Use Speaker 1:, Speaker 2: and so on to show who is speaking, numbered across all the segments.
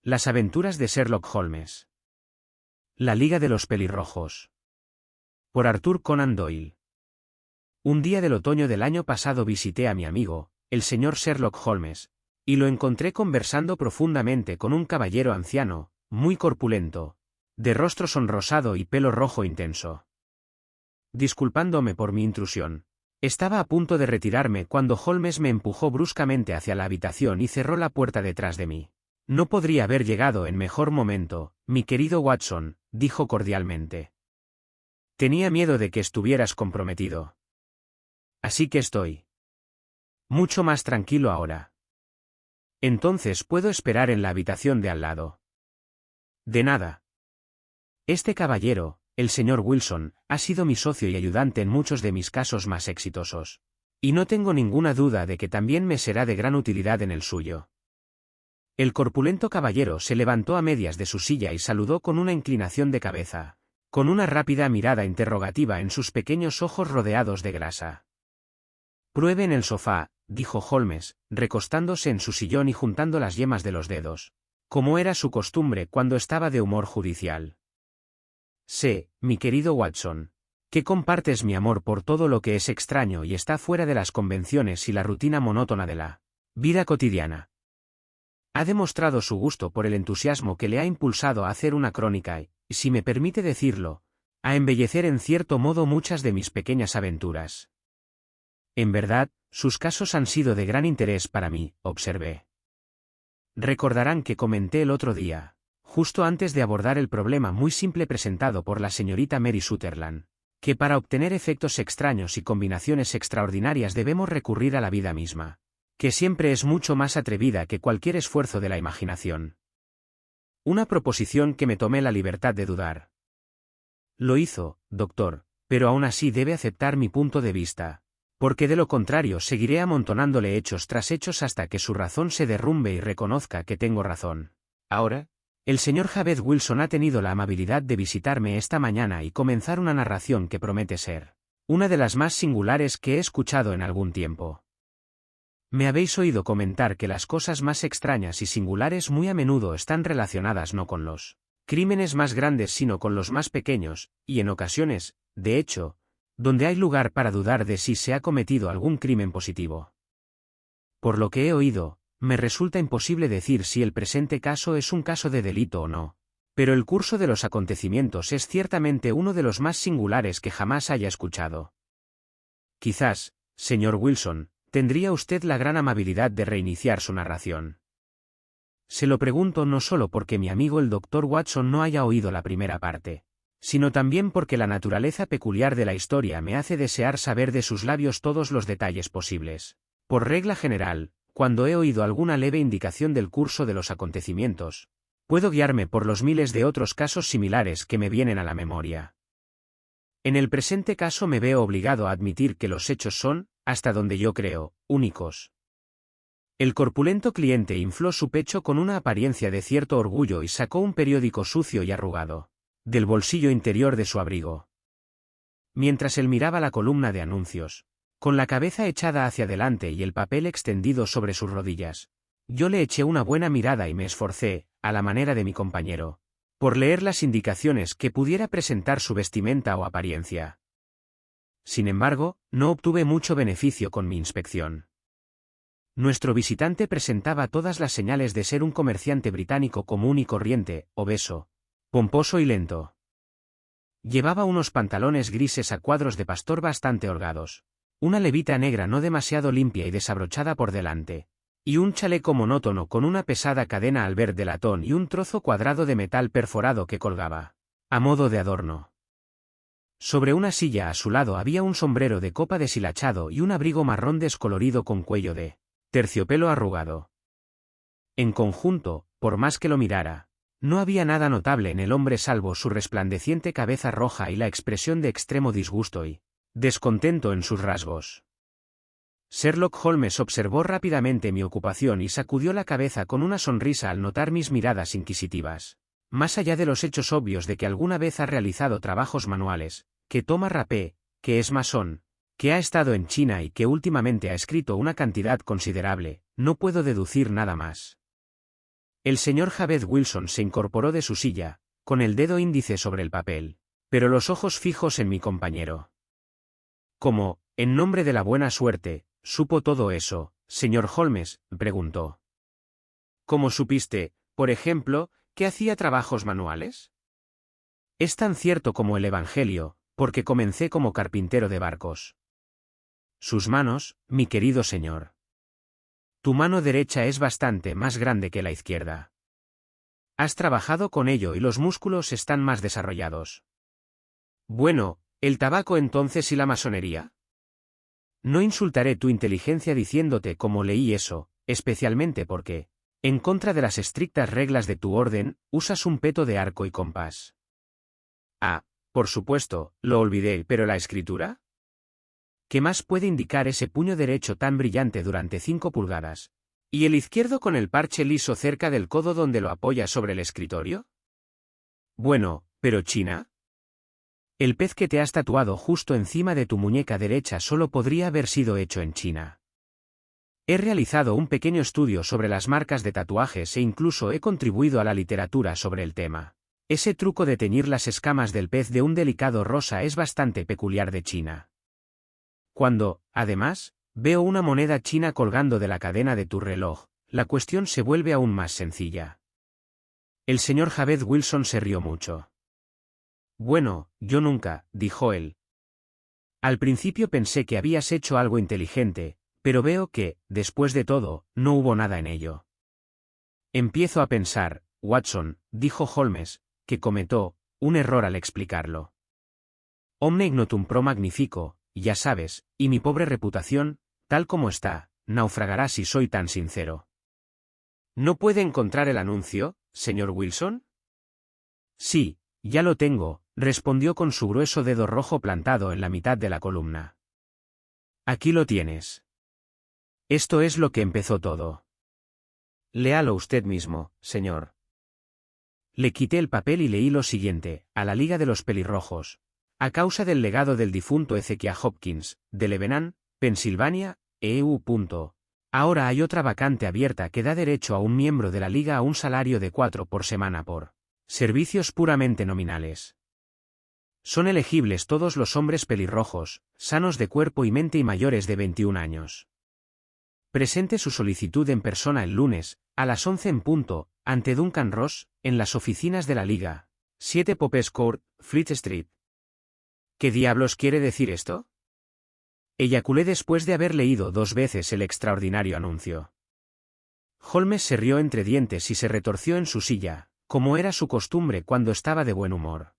Speaker 1: Las aventuras de Sherlock Holmes. La Liga de los Pelirrojos. Por Arthur Conan Doyle. Un día del otoño del año pasado visité a mi amigo, el señor Sherlock Holmes, y lo encontré conversando profundamente con un caballero anciano, muy corpulento, de rostro sonrosado y pelo rojo intenso. Disculpándome por mi intrusión, estaba a punto de retirarme cuando Holmes me empujó bruscamente hacia la habitación y cerró la puerta detrás de mí. No podría haber llegado en mejor momento, mi querido Watson, dijo cordialmente. Tenía miedo de que estuvieras comprometido. Así que estoy mucho más tranquilo ahora. Entonces puedo esperar en la habitación de al lado. De nada. Este caballero, el señor Wilson, ha sido mi socio y ayudante en muchos de mis casos más exitosos. Y no tengo ninguna duda de que también me será de gran utilidad en el suyo. El corpulento caballero se levantó a medias de su silla y saludó con una inclinación de cabeza, con una rápida mirada interrogativa en sus pequeños ojos rodeados de grasa. Pruebe en el sofá, dijo Holmes, recostándose en su sillón y juntando las yemas de los dedos, como era su costumbre cuando estaba de humor judicial. Sé, mi querido Watson, que compartes mi amor por todo lo que es extraño y está fuera de las convenciones y la rutina monótona de la vida cotidiana. Ha demostrado su gusto por el entusiasmo que le ha impulsado a hacer una crónica y, si me permite decirlo, a embellecer en cierto modo muchas de mis pequeñas aventuras. En verdad, sus casos han sido de gran interés para mí, observé. Recordarán que comenté el otro día, justo antes de abordar el problema muy simple presentado por la señorita Mary Sutherland, que para obtener efectos extraños y combinaciones extraordinarias debemos recurrir a la vida misma, que siempre es mucho más atrevida que cualquier esfuerzo de la imaginación. Una proposición que me tomé la libertad de dudar. Lo hizo, doctor, pero aún así debe aceptar mi punto de vista, porque de lo contrario seguiré amontonándole hechos tras hechos hasta que su razón se derrumbe y reconozca que tengo razón. Ahora, el señor Javed Wilson ha tenido la amabilidad de visitarme esta mañana y comenzar una narración que promete ser una de las más singulares que he escuchado en algún tiempo. Me habéis oído comentar que las cosas más extrañas y singulares muy a menudo están relacionadas no con los crímenes más grandes sino con los más pequeños, y en ocasiones, de hecho, donde hay lugar para dudar de si se ha cometido algún crimen positivo. Por lo que he oído, me resulta imposible decir si el presente caso es un caso de delito o no, pero el curso de los acontecimientos es ciertamente uno de los más singulares que jamás haya escuchado. Quizás, señor Wilson, tendría usted la gran amabilidad de reiniciar su narración. Se lo pregunto no solo porque mi amigo el Dr. Watson no haya oído la primera parte, sino también porque la naturaleza peculiar de la historia me hace desear saber de sus labios todos los detalles posibles. Por regla general, cuando he oído alguna leve indicación del curso de los acontecimientos, puedo guiarme por los miles de otros casos similares que me vienen a la memoria. En el presente caso me veo obligado a admitir que los hechos son, hasta donde yo creo, únicos. El corpulento cliente infló su pecho con una apariencia de cierto orgullo y sacó un periódico sucio y arrugado del bolsillo interior de su abrigo. Mientras él miraba la columna de anuncios, con la cabeza echada hacia adelante y el papel extendido sobre sus rodillas, yo le eché una buena mirada y me esforcé, a la manera de mi compañero, por leer las indicaciones que pudiera presentar su vestimenta o apariencia. Sin embargo, no obtuve mucho beneficio con mi inspección. Nuestro visitante presentaba todas las señales de ser un comerciante británico común y corriente, obeso, pomposo y lento. Llevaba unos pantalones grises a cuadros de pastor bastante holgados, una levita negra no demasiado limpia y desabrochada por delante, y un chaleco monótono con una pesada cadena albert de latón y un trozo cuadrado de metal perforado que colgaba, a modo de adorno. Sobre una silla a su lado había un sombrero de copa deshilachado y un abrigo marrón descolorido con cuello de terciopelo arrugado. En conjunto, por más que lo mirara, no había nada notable en el hombre salvo su resplandeciente cabeza roja y la expresión de extremo disgusto y descontento en sus rasgos. Sherlock Holmes observó rápidamente mi ocupación y sacudió la cabeza con una sonrisa al notar mis miradas inquisitivas. Más allá de los hechos obvios de que alguna vez ha realizado trabajos manuales, que toma rapé, que es masón, que ha estado en China y que últimamente ha escrito una cantidad considerable, no puedo deducir nada más. El señor Javed Wilson se incorporó de su silla, con el dedo índice sobre el papel, pero los ojos fijos en mi compañero. ¿Cómo, en nombre de la buena suerte, supo todo eso, señor Holmes?, preguntó. ¿Cómo supiste, por ejemplo, que hacía trabajos manuales? Es tan cierto como el Evangelio, porque comencé como carpintero de barcos. Sus manos, mi querido señor. Tu mano derecha es bastante más grande que la izquierda. Has trabajado con ello y los músculos están más desarrollados. Bueno, ¿el tabaco entonces y la masonería? No insultaré tu inteligencia diciéndote cómo leí eso, especialmente porque, en contra de las estrictas reglas de tu orden, usas un peto de arco y compás. Ah, por supuesto, lo olvidé, pero ¿la escritura? ¿Qué más puede indicar ese puño derecho tan brillante durante 5 pulgadas? ¿Y el izquierdo con el parche liso cerca del codo donde lo apoya sobre el escritorio? Bueno, pero China. El pez que te has tatuado justo encima de tu muñeca derecha solo podría haber sido hecho en China. He realizado un pequeño estudio sobre las marcas de tatuajes e incluso he contribuido a la literatura sobre el tema. Ese truco de teñir las escamas del pez de un delicado rosa es bastante peculiar de China. Cuando, además, veo una moneda china colgando de la cadena de tu reloj, la cuestión se vuelve aún más sencilla. El señor Javed Wilson se rió mucho. Bueno, yo nunca, dijo él. Al principio pensé que habías hecho algo inteligente, pero veo que, después de todo, no hubo nada en ello. Empiezo a pensar, Watson, dijo Holmes, que cometió un error al explicarlo. Omne ignotum pro magnifico, ya sabes, y mi pobre reputación, tal como está, naufragará si soy tan sincero. ¿No puede encontrar el anuncio, señor Wilson? Sí, ya lo tengo, respondió con su grueso dedo rojo plantado en la mitad de la columna. Aquí lo tienes. Esto es lo que empezó todo. Léalo usted mismo, señor. Le quité el papel y leí lo siguiente: a la Liga de los Pelirrojos. A causa del legado del difunto Ezekiah Hopkins, de Lebanon, Pensilvania, EU. Ahora hay otra vacante abierta que da derecho a un miembro de la Liga a un salario de 4 por semana por servicios puramente nominales. Son elegibles todos los hombres pelirrojos, sanos de cuerpo y mente y mayores de 21 años. Presente su solicitud en persona el lunes, a las 11 en punto, ante Duncan Ross, en las oficinas de la Liga, 7 Popes Court, Fleet Street. ¿Qué diablos quiere decir esto? Eyaculé después de haber leído 2 veces el extraordinario anuncio. Holmes se rió entre dientes y se retorció en su silla, como era su costumbre cuando estaba de buen humor.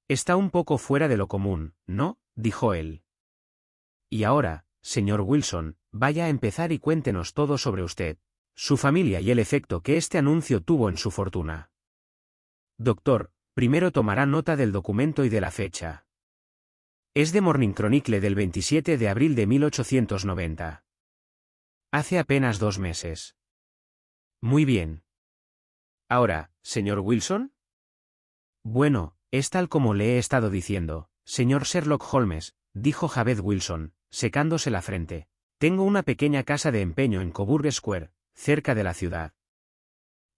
Speaker 1: Está un poco fuera de lo común, ¿no?, dijo él. Y ahora, señor Wilson, vaya a empezar y cuéntenos todo sobre usted, su familia y el efecto que este anuncio tuvo en su fortuna. Doctor, primero tomará nota del documento y de la fecha. Es de Morning Chronicle del 27 de abril de 1890. Hace apenas 2 meses. Muy bien. Ahora, señor Wilson. Bueno, es tal como le he estado diciendo, señor Sherlock Holmes, dijo Javed Wilson, secándose la frente. Tengo una pequeña casa de empeño en Coburg Square, cerca de la ciudad.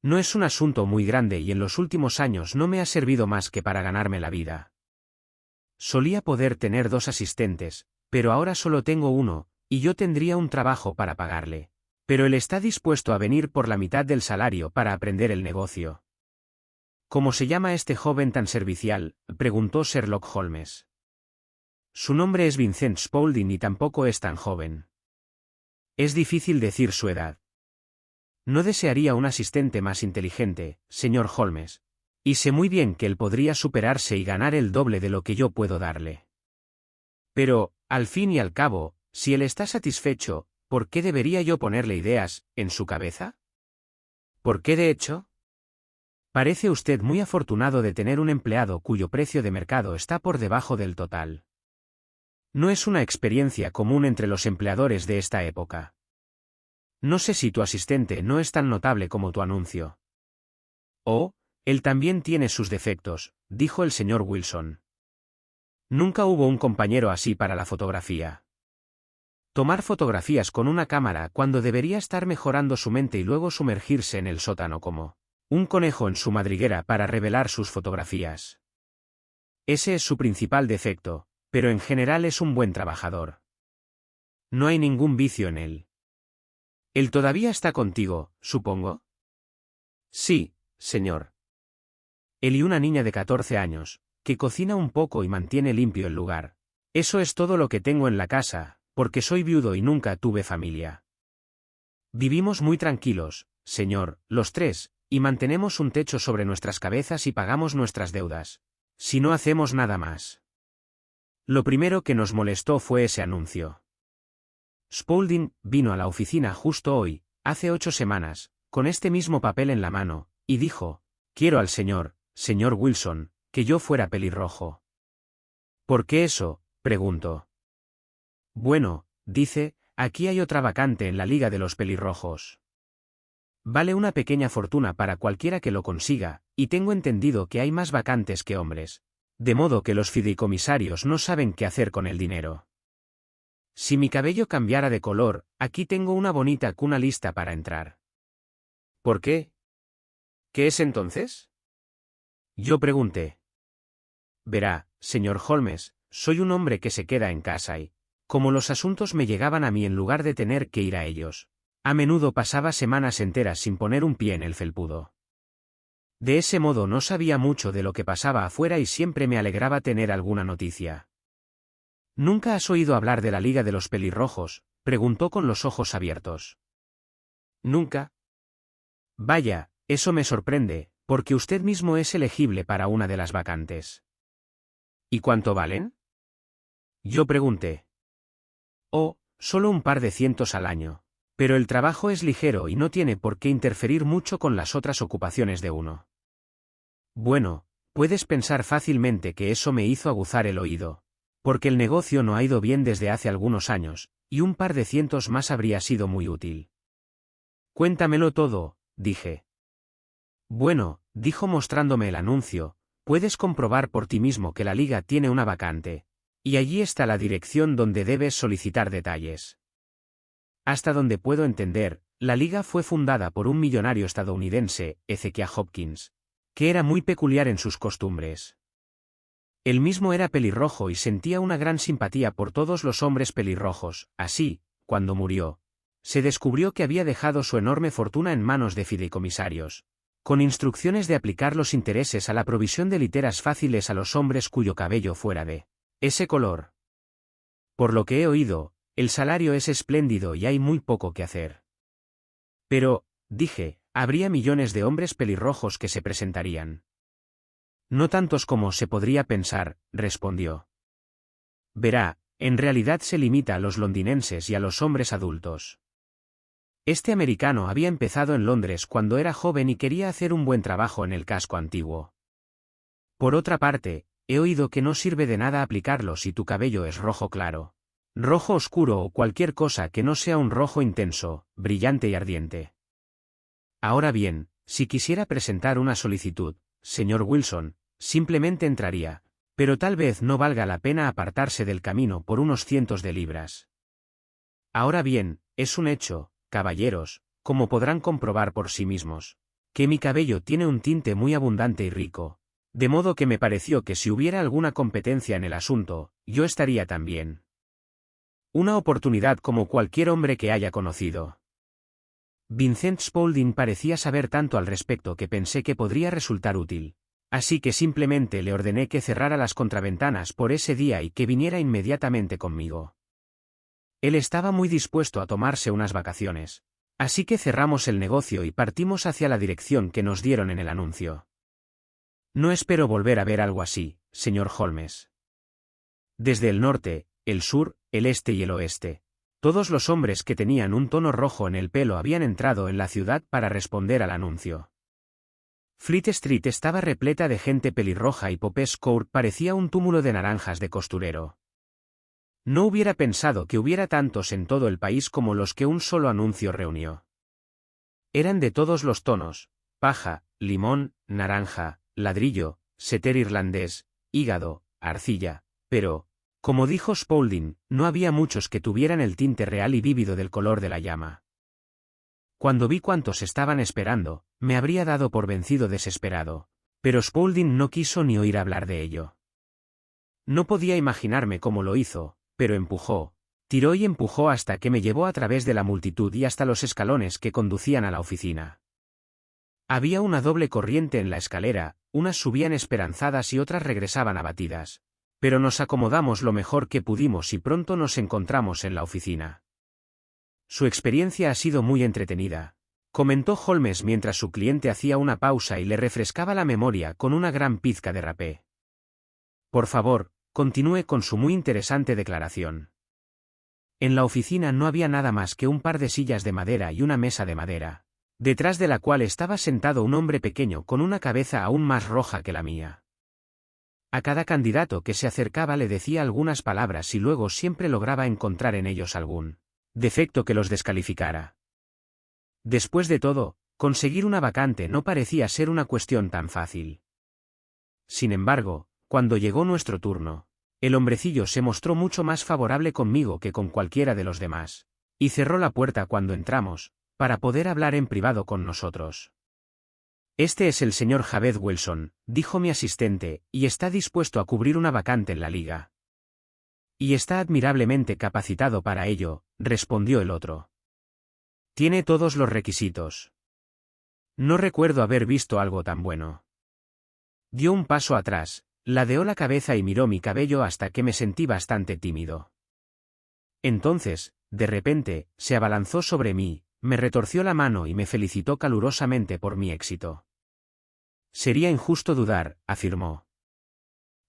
Speaker 1: No es un asunto muy grande y en los últimos años no me ha servido más que para ganarme la vida. Solía poder tener 2 asistentes, pero ahora solo tengo uno, y yo tendría un trabajo para pagarle. Pero él está dispuesto a venir por la mitad del salario para aprender el negocio. ¿Cómo se llama este joven tan servicial?, preguntó Sherlock Holmes. Su nombre es Vincent Spaulding y tampoco es tan joven. Es difícil decir su edad. No desearía un asistente más inteligente, señor Holmes. Y sé muy bien que él podría superarse y ganar el doble de lo que yo puedo darle. Pero, al fin y al cabo, si él está satisfecho, ¿por qué debería yo ponerle ideas en su cabeza? ¿Por qué de hecho? Parece usted muy afortunado de tener un empleado cuyo precio de mercado está por debajo del total. No es una experiencia común entre los empleadores de esta época. No sé si tu asistente no es tan notable como tu anuncio. Oh, él también tiene sus defectos, dijo el señor Wilson. Nunca hubo un compañero así para la fotografía. Tomar fotografías con una cámara cuando debería estar mejorando su mente y luego sumergirse en el sótano como un conejo en su madriguera para revelar sus fotografías. Ese es su principal defecto, pero en general es un buen trabajador. No hay ningún vicio en él. Él todavía está contigo, supongo. Sí, señor. Él y una niña de 14 años, que cocina un poco y mantiene limpio el lugar. Eso es todo lo que tengo en la casa, porque soy viudo y nunca tuve familia. Vivimos muy tranquilos, señor, los tres, y mantenemos un techo sobre nuestras cabezas y pagamos nuestras deudas. Si no hacemos nada más. Lo primero que nos molestó fue ese anuncio. Spaulding vino a la oficina justo hoy, hace 8 semanas, con este mismo papel en la mano, y dijo, quiero al señor Wilson, que yo fuera pelirrojo. ¿Por qué eso?, preguntó. Bueno, dice, aquí hay otra vacante en la Liga de los Pelirrojos. Vale una pequeña fortuna para cualquiera que lo consiga, y tengo entendido que hay más vacantes que hombres. De modo que los fideicomisarios no saben qué hacer con el dinero. Si mi cabello cambiara de color, aquí tengo una bonita cuna lista para entrar. ¿Por qué? ¿Qué es entonces? Yo pregunté. Verá, señor Holmes, soy un hombre que se queda en casa y, como los asuntos me llegaban a mí en lugar de tener que ir a ellos, a menudo pasaba semanas enteras sin poner un pie en el felpudo. De ese modo no sabía mucho de lo que pasaba afuera y siempre me alegraba tener alguna noticia. ¿Nunca has oído hablar de la Liga de los Pelirrojos?, preguntó con los ojos abiertos. ¿Nunca? Vaya, eso me sorprende, porque usted mismo es elegible para una de las vacantes. ¿Y cuánto valen? Yo pregunté. Oh, solo un par de cientos al año. Pero el trabajo es ligero y no tiene por qué interferir mucho con las otras ocupaciones de uno. Bueno, puedes pensar fácilmente que eso me hizo aguzar el oído. Porque el negocio no ha ido bien desde hace algunos años, y un par de cientos más habría sido muy útil. Cuéntamelo todo, dije. Bueno, dijo mostrándome el anuncio, puedes comprobar por ti mismo que la liga tiene una vacante. Y allí está la dirección donde debes solicitar detalles. Hasta donde puedo entender, la liga fue fundada por un millonario estadounidense, Ezekiah Hopkins, que era muy peculiar en sus costumbres. Él mismo era pelirrojo y sentía una gran simpatía por todos los hombres pelirrojos, así, cuando murió, se descubrió que había dejado su enorme fortuna en manos de fideicomisarios, con instrucciones de aplicar los intereses a la provisión de literas fáciles a los hombres cuyo cabello fuera de ese color. Por lo que he oído, el salario es espléndido y hay muy poco que hacer. Pero, dije, habría millones de hombres pelirrojos que se presentarían. No tantos como se podría pensar, respondió. Verá, en realidad se limita a los londinenses y a los hombres adultos. Este americano había empezado en Londres cuando era joven y quería hacer un buen trabajo en el casco antiguo. Por otra parte, he oído que no sirve de nada aplicarlo si tu cabello es rojo claro, rojo oscuro o cualquier cosa que no sea un rojo intenso, brillante y ardiente. Ahora bien, si quisiera presentar una solicitud, señor Wilson, simplemente entraría, pero tal vez no valga la pena apartarse del camino por unos cientos de libras. Ahora bien, es un hecho, caballeros, como podrán comprobar por sí mismos, que mi cabello tiene un tinte muy abundante y rico, de modo que me pareció que si hubiera alguna competencia en el asunto, yo estaría también. Una oportunidad como cualquier hombre que haya conocido. Vincent Spaulding parecía saber tanto al respecto que pensé que podría resultar útil. Así que simplemente le ordené que cerrara las contraventanas por ese día y que viniera inmediatamente conmigo. Él estaba muy dispuesto a tomarse unas vacaciones, así que cerramos el negocio y partimos hacia la dirección que nos dieron en el anuncio. No espero volver a ver algo así, señor Holmes. Desde el norte, el sur, el este y el oeste, todos los hombres que tenían un tono rojo en el pelo habían entrado en la ciudad para responder al anuncio. Fleet Street estaba repleta de gente pelirroja y Popes Court parecía un túmulo de naranjas de costurero. No hubiera pensado que hubiera tantos en todo el país como los que un solo anuncio reunió. Eran de todos los tonos: paja, limón, naranja, ladrillo, setter irlandés, hígado, arcilla, pero, Como dijo Spaulding, no había muchos que tuvieran el tinte real y vívido del color de la llama. Cuando vi cuántos estaban esperando, me habría dado por vencido desesperado, pero Spaulding no quiso ni oír hablar de ello. No podía imaginarme cómo lo hizo, pero empujó, tiró y empujó hasta que me llevó a través de la multitud y hasta los escalones que conducían a la oficina. Había una doble corriente en la escalera, unas subían esperanzadas y otras regresaban abatidas. Pero nos acomodamos lo mejor que pudimos y pronto nos encontramos en la oficina. Su experiencia ha sido muy entretenida, comentó Holmes mientras su cliente hacía una pausa y le refrescaba la memoria con una gran pizca de rapé. Por favor, continúe con su muy interesante declaración. En la oficina no había nada más que un par de sillas de madera y una mesa de madera, detrás de la cual estaba sentado un hombre pequeño con una cabeza aún más roja que la mía. A cada candidato que se acercaba le decía algunas palabras y luego siempre lograba encontrar en ellos algún defecto que los descalificara. Después de todo, conseguir una vacante no parecía ser una cuestión tan fácil. Sin embargo, cuando llegó nuestro turno, el hombrecillo se mostró mucho más favorable conmigo que con cualquiera de los demás, y cerró la puerta cuando entramos, para poder hablar en privado con nosotros. Este es el señor Javed Wilson, dijo mi asistente, y está dispuesto a cubrir una vacante en la liga. Y está admirablemente capacitado para ello, respondió el otro. Tiene todos los requisitos. No recuerdo haber visto algo tan bueno. Dio un paso atrás, ladeó la cabeza y miró mi cabello hasta que me sentí bastante tímido. Entonces, de repente, se abalanzó sobre mí, me retorció la mano y me felicitó calurosamente por mi éxito. Sería injusto dudar, afirmó.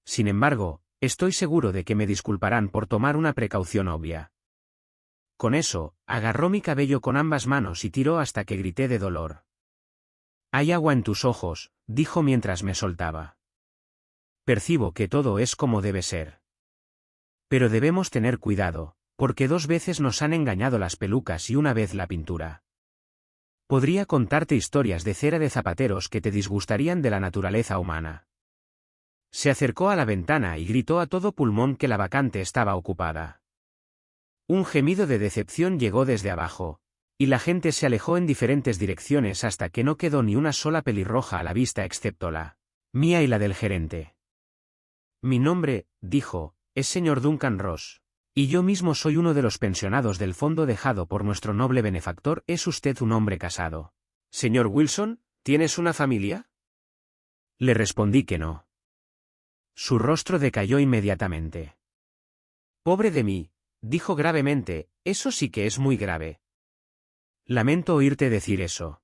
Speaker 1: Sin embargo, estoy seguro de que me disculparán por tomar una precaución obvia. Con eso, agarró mi cabello con ambas manos y tiró hasta que grité de dolor. Hay agua en tus ojos, dijo mientras me soltaba. Percibo que todo es como debe ser. Pero debemos tener cuidado, porque 2 veces nos han engañado las pelucas y una vez la pintura. Podría contarte historias de cera de zapateros que te disgustarían de la naturaleza humana. Se acercó a la ventana y gritó a todo pulmón que la vacante estaba ocupada. Un gemido de decepción llegó desde abajo, y la gente se alejó en diferentes direcciones hasta que no quedó ni una sola pelirroja a la vista excepto la mía y la del gerente. Mi nombre, dijo, es señor Duncan Ross. Y yo mismo soy uno de los pensionados del fondo dejado por nuestro noble benefactor. ¿Es usted un hombre casado? Señor Wilson, ¿tienes una familia? Le respondí que no. Su rostro decayó inmediatamente. Pobre de mí, dijo gravemente, eso sí que es muy grave. Lamento oírte decir eso.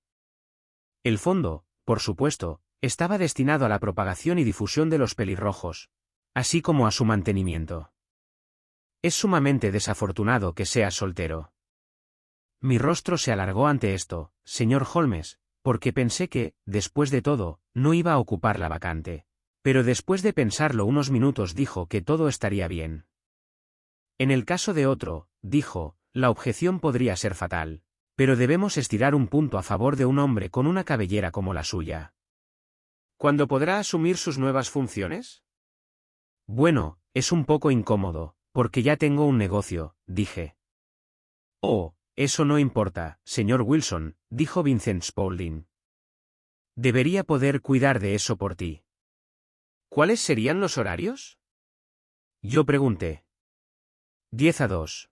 Speaker 1: El fondo, por supuesto, estaba destinado a la propagación y difusión de los pelirrojos, así como a su mantenimiento. Es sumamente desafortunado que seas soltero. Mi rostro se alargó ante esto, señor Holmes, porque pensé que, después de todo, no iba a ocupar la vacante. Pero después de pensarlo unos minutos dijo que todo estaría bien. En el caso de otro, dijo, la objeción podría ser fatal, pero debemos estirar un punto a favor de un hombre con una cabellera como la suya. ¿Cuándo podrá asumir sus nuevas funciones? Bueno, es un poco incómodo, porque ya tengo un negocio, dije. Oh, eso no importa, señor Wilson, dijo Vincent Spaulding. Debería poder cuidar de eso por ti. ¿Cuáles serían los horarios? Yo pregunté. 10 a 2.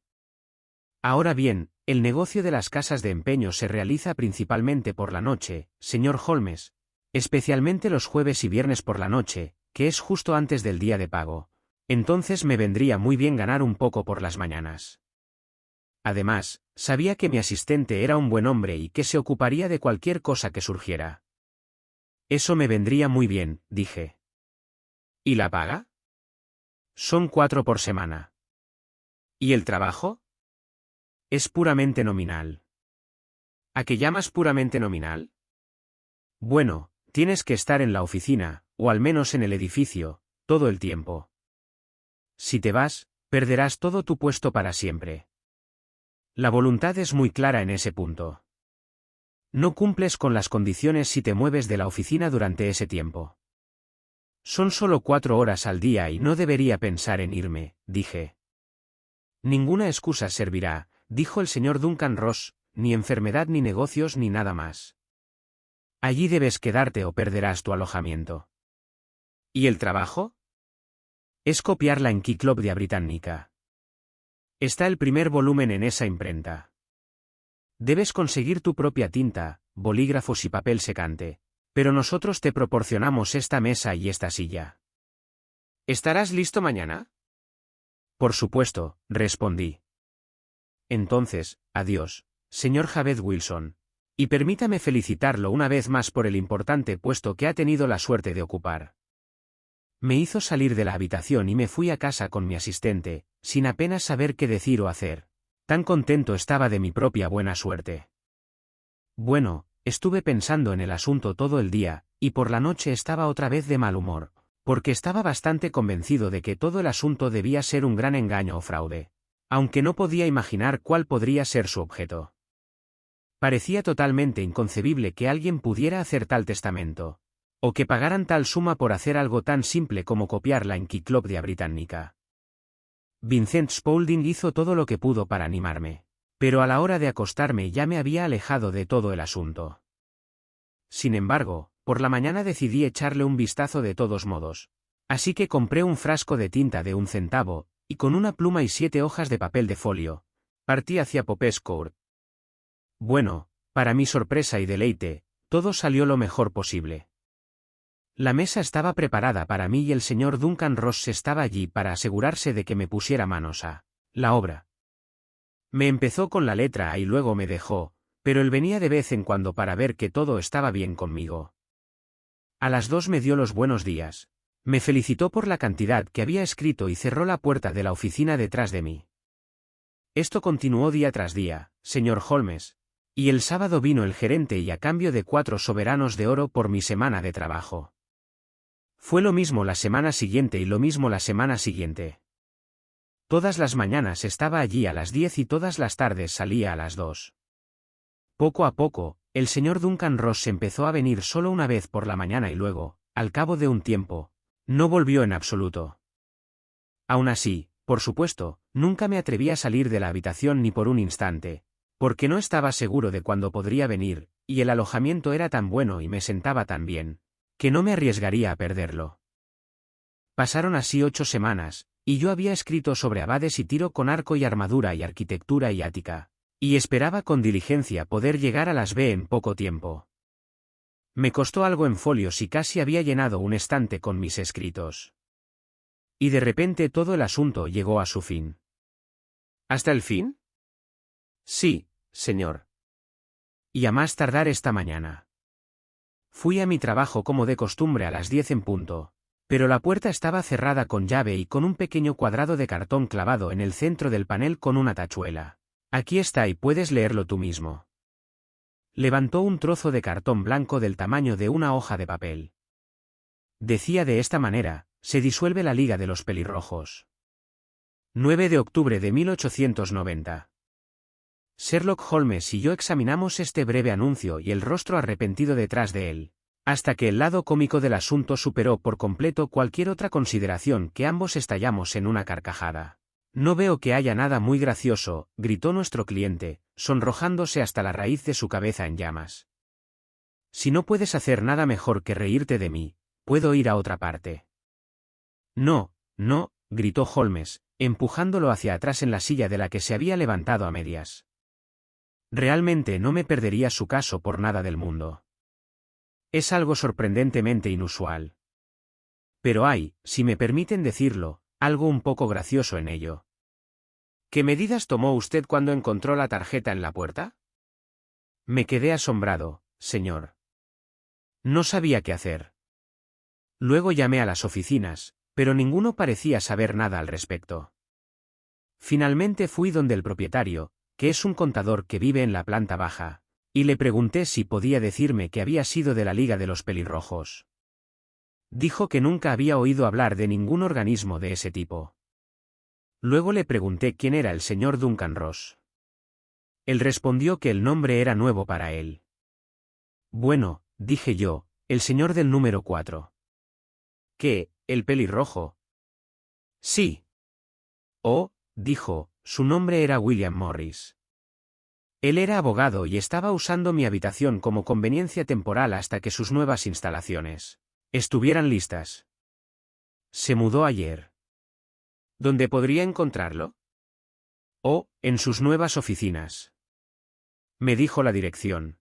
Speaker 1: Ahora bien, el negocio de las casas de empeño se realiza principalmente por la noche, señor Holmes, especialmente los jueves y viernes por la noche, que es justo antes del día de pago. Entonces me vendría muy bien ganar un poco por las mañanas. Además, sabía que mi asistente era un buen hombre y que se ocuparía de cualquier cosa que surgiera. Eso me vendría muy bien, dije. ¿Y la paga? Son 4 por semana. ¿Y el trabajo? Es puramente nominal. ¿A qué llamas puramente nominal? Bueno, tienes que estar en la oficina, o al menos en el edificio, todo el tiempo. Si te vas, perderás todo tu puesto para siempre. La voluntad es muy clara en ese punto. No cumples con las condiciones si te mueves de la oficina durante ese tiempo. Son solo 4 horas al día y no debería pensar en irme, dije. Ninguna excusa servirá, dijo el señor Duncan Ross, ni enfermedad ni negocios ni nada más. Allí debes quedarte o perderás tu alojamiento. ¿Y el trabajo? Es copiar la Enciclopedia Britannica. Está el primer volumen en esa imprenta. Debes conseguir tu propia tinta, bolígrafos y papel secante, pero nosotros te proporcionamos esta mesa y esta silla. ¿Estarás listo mañana? Por supuesto, respondí. Entonces, adiós, señor Javed Wilson. Y permítame felicitarlo una vez más por el importante puesto que ha tenido la suerte de ocupar. Me hizo salir de la habitación y me fui a casa con mi asistente, sin apenas saber qué decir o hacer. Tan contento estaba de mi propia buena suerte. Bueno, estuve pensando en el asunto todo el día, y por la noche estaba otra vez de mal humor, porque estaba bastante convencido de que todo el asunto debía ser un gran engaño o fraude, aunque no podía imaginar cuál podría ser su objeto. Parecía totalmente inconcebible que alguien pudiera hacer tal testamento, o que pagaran tal suma por hacer algo tan simple como copiar la Enciclopedia Britannica. Vincent Spaulding hizo todo lo que pudo para animarme, pero a la hora de acostarme ya me había alejado de todo el asunto. Sin embargo, por la mañana decidí echarle un vistazo de todos modos, así que compré un frasco de tinta de 1 centavo, y con una pluma y 7 hojas de papel de folio, partí hacia Popes Court. Bueno, para mi sorpresa y deleite, todo salió lo mejor posible. La mesa estaba preparada para mí y el señor Duncan Ross estaba allí para asegurarse de que me pusiera manos a la obra. Me empezó con la letra A y luego me dejó, pero él venía de vez en cuando para ver que todo estaba bien conmigo. A las 2 me dio los buenos días, me felicitó por la cantidad que había escrito y cerró la puerta de la oficina detrás de mí. Esto continuó día tras día, señor Holmes, y el sábado vino el gerente y a cambio de 4 soberanos de oro por mi semana de trabajo. Fue lo mismo la semana siguiente y lo mismo la semana siguiente. Todas las mañanas estaba allí a las 10 y todas las tardes salía a las 2. Poco a poco, el señor Duncan Ross empezó a venir solo una vez por la mañana y luego, al cabo de un tiempo, no volvió en absoluto. Aún así, por supuesto, nunca me atreví a salir de la habitación ni por un instante, porque no estaba seguro de cuándo podría venir, y el alojamiento era tan bueno y me sentaba tan bien, que no me arriesgaría a perderlo. Pasaron así 8 semanas, y yo había escrito sobre abades y tiro con arco y armadura y arquitectura y ática, y esperaba con diligencia poder llegar a las B en poco tiempo. Me costó algo en folios y casi había llenado un estante con mis escritos. Y de repente todo el asunto llegó a su fin. ¿Hasta el fin? Sí, señor. Y a más tardar esta mañana. Fui a mi trabajo como de costumbre a las 10 en punto, pero la puerta estaba cerrada con llave y con un pequeño cuadrado de cartón clavado en el centro del panel con una tachuela. Aquí está y puedes leerlo tú mismo. Levantó un trozo de cartón blanco del tamaño de una hoja de papel. Decía de esta manera: se disuelve la Liga de los Pelirrojos. 9 de octubre de 1890. Sherlock Holmes y yo examinamos este breve anuncio y el rostro arrepentido detrás de él, hasta que el lado cómico del asunto superó por completo cualquier otra consideración que ambos estallamos en una carcajada. No veo que haya nada muy gracioso, gritó nuestro cliente, sonrojándose hasta la raíz de su cabeza en llamas. Si no puedes hacer nada mejor que reírte de mí, puedo ir a otra parte. No, no, gritó Holmes, empujándolo hacia atrás en la silla de la que se había levantado a medias. Realmente no me perdería su caso por nada del mundo. Es algo sorprendentemente inusual. Pero hay, si me permiten decirlo, algo un poco gracioso en ello. ¿Qué medidas tomó usted cuando encontró la tarjeta en la puerta? Me quedé asombrado, señor. No sabía qué hacer. Luego llamé a las oficinas, pero ninguno parecía saber nada al respecto. Finalmente fui donde el propietario, que es un contador que vive en la planta baja, y le pregunté si podía decirme que había sido de la Liga de los Pelirrojos. Dijo que nunca había oído hablar de ningún organismo de ese tipo. Luego le pregunté quién era el señor Duncan Ross. Él respondió que el nombre era nuevo para él. Bueno, dije yo, el señor del número 4. ¿Qué, el pelirrojo? Sí. Oh, dijo, su nombre era William Morris. Él era abogado y estaba usando mi habitación como conveniencia temporal hasta que sus nuevas instalaciones estuvieran listas. Se mudó ayer. ¿Dónde podría encontrarlo? Oh, en sus nuevas oficinas. Me dijo la dirección.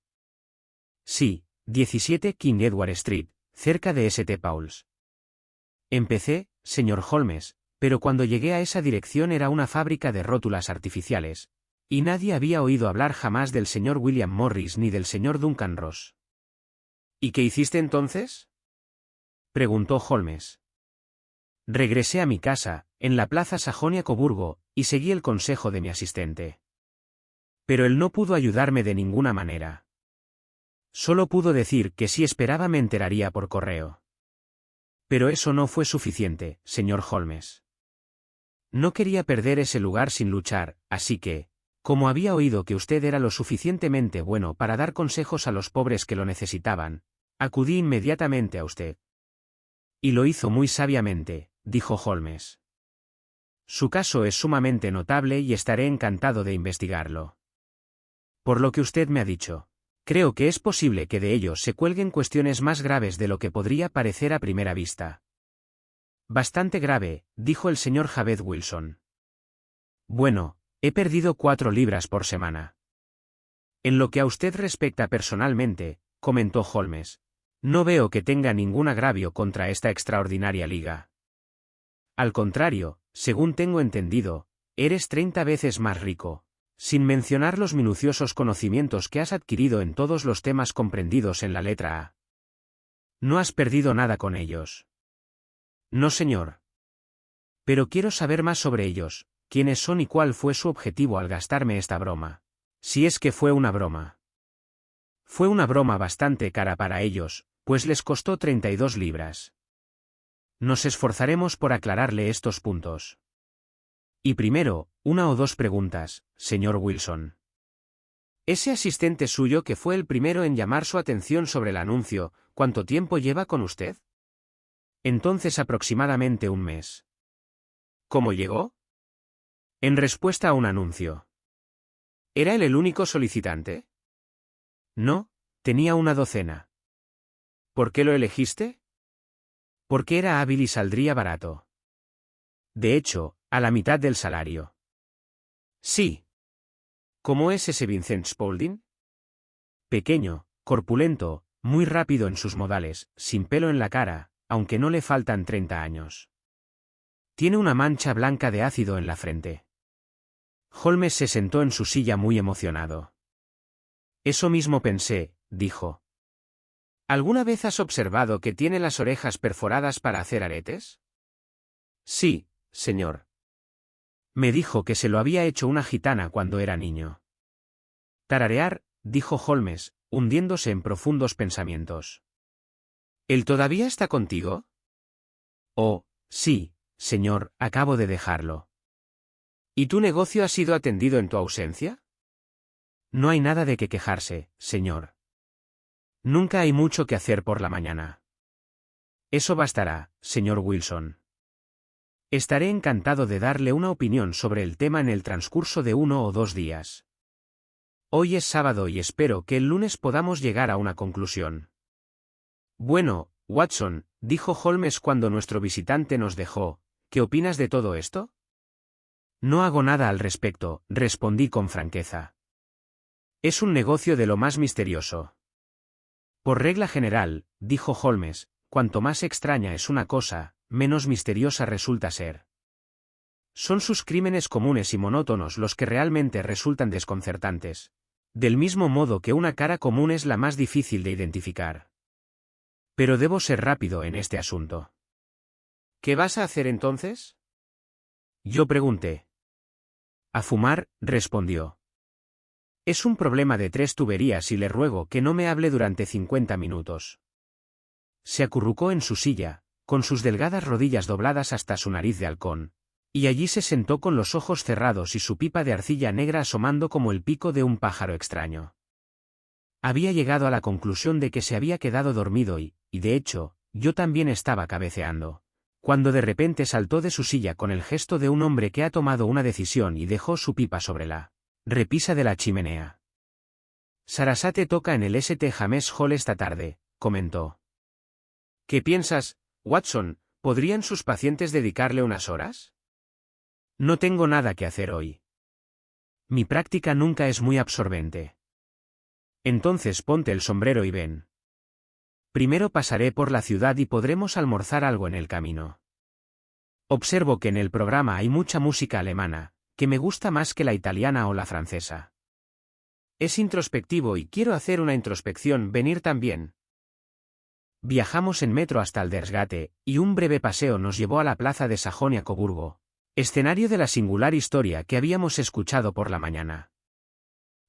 Speaker 1: Sí, 17 King Edward Street, cerca de St. Paul's. Empecé, señor Holmes, pero cuando llegué a esa dirección era una fábrica de rótulas artificiales, y nadie había oído hablar jamás del señor William Morris ni del señor Duncan Ross. ¿Y qué hiciste entonces? Preguntó Holmes. Regresé a mi casa, en la plaza Sajonia-Coburgo, y seguí el consejo de mi asistente. Pero él no pudo ayudarme de ninguna manera. Solo pudo decir que si esperaba me enteraría por correo. Pero eso no fue suficiente, señor Holmes. No quería perder ese lugar sin luchar, así que, como había oído que usted era lo suficientemente bueno para dar consejos a los pobres que lo necesitaban, acudí inmediatamente a usted. Y lo hizo muy sabiamente, dijo Holmes. Su caso es sumamente notable y estaré encantado de investigarlo. Por lo que usted me ha dicho, creo que es posible que de ello se cuelguen cuestiones más graves de lo que podría parecer a primera vista. Bastante grave, dijo el señor Javed Wilson. Bueno, he perdido 4 libras por semana. En lo que a usted respecta personalmente, comentó Holmes, no veo que tenga ningún agravio contra esta extraordinaria liga. Al contrario, según tengo entendido, eres 30 veces más rico, sin mencionar los minuciosos conocimientos que has adquirido en todos los temas comprendidos en la letra A. No has perdido nada con ellos. No, señor. Pero quiero saber más sobre ellos, quiénes son y cuál fue su objetivo al gastarme esta broma. Si es que fue una broma. Fue una broma bastante cara para ellos, pues les costó 32 libras. Nos esforzaremos por aclararle estos puntos. Y primero, 1 o 2 preguntas, señor Wilson. Ese asistente suyo que fue el primero en llamar su atención sobre el anuncio, ¿cuánto tiempo lleva con usted? Entonces aproximadamente 1 mes. ¿Cómo llegó? En respuesta a un anuncio. ¿Era él el único solicitante? No, tenía una docena. ¿Por qué lo elegiste? Porque era hábil y saldría barato. De hecho, a la mitad del salario. Sí. ¿Cómo es ese Vincent Spaulding? Pequeño, corpulento, muy rápido en sus modales, sin pelo en la cara, aunque no le faltan 30 años. Tiene una mancha blanca de ácido en la frente. Holmes se sentó en su silla muy emocionado. Eso mismo pensé, dijo. ¿Alguna vez has observado que tiene las orejas perforadas para hacer aretes? Sí, señor. Me dijo que se lo había hecho una gitana cuando era niño. Tararear, dijo Holmes, hundiéndose en profundos pensamientos. ¿Él todavía está contigo? Oh, sí, señor, acabo de dejarlo. ¿Y tu negocio ha sido atendido en tu ausencia? No hay nada de qué quejarse, señor. Nunca hay mucho que hacer por la mañana. Eso bastará, señor Wilson. Estaré encantado de darle una opinión sobre el tema en el transcurso de 1 o 2 días. Hoy es sábado y espero que el lunes podamos llegar a una conclusión. Bueno, Watson, dijo Holmes cuando nuestro visitante nos dejó, ¿qué opinas de todo esto? No hago nada al respecto, respondí con franqueza. Es un negocio de lo más misterioso. Por regla general, dijo Holmes, cuanto más extraña es una cosa, menos misteriosa resulta ser. Son sus crímenes comunes y monótonos los que realmente resultan desconcertantes, del mismo modo que una cara común es la más difícil de identificar. Pero debo ser rápido en este asunto. ¿Qué vas a hacer entonces? Yo pregunté. A fumar, respondió. Es un problema de 3 tuberías y le ruego que no me hable durante 50 minutos. Se acurrucó en su silla, con sus delgadas rodillas dobladas hasta su nariz de halcón, y allí se sentó con los ojos cerrados y su pipa de arcilla negra asomando como el pico de un pájaro extraño. Había llegado a la conclusión de que se había quedado dormido y, de hecho, yo también estaba cabeceando, cuando de repente saltó de su silla con el gesto de un hombre que ha tomado una decisión y dejó su pipa sobre la repisa de la chimenea. Sarasate toca en el St. James Hall esta tarde, comentó. ¿Qué piensas, Watson? ¿Podrían sus pacientes dedicarle unas horas? No tengo nada que hacer hoy. Mi práctica nunca es muy absorbente. Entonces ponte el sombrero y ven. Primero pasaré por la ciudad y podremos almorzar algo en el camino. Observo que en el programa hay mucha música alemana, que me gusta más que la italiana o la francesa. Es introspectivo y quiero hacer una introspección, venir también. Viajamos en metro hasta Aldersgate, y un breve paseo nos llevó a la plaza de Sajonia-Coburgo, escenario de la singular historia que habíamos escuchado por la mañana.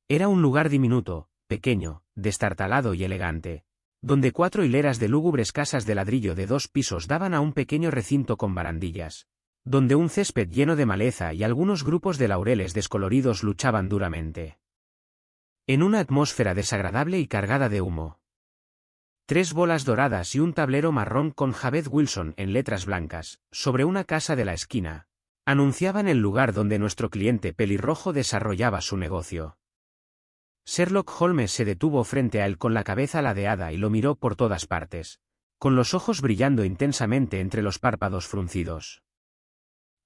Speaker 1: Era un lugar diminuto, pequeño, destartalado y elegante, donde 4 hileras de lúgubres casas de ladrillo de 2 pisos daban a un pequeño recinto con barandillas, donde un césped lleno de maleza y algunos grupos de laureles descoloridos luchaban duramente. En una atmósfera desagradable y cargada de humo. 3 bolas doradas y un tablero marrón con Javed Wilson en letras blancas, sobre una casa de la esquina, anunciaban el lugar donde nuestro cliente pelirrojo desarrollaba su negocio. Sherlock Holmes se detuvo frente a él con la cabeza ladeada y lo miró por todas partes, con los ojos brillando intensamente entre los párpados fruncidos.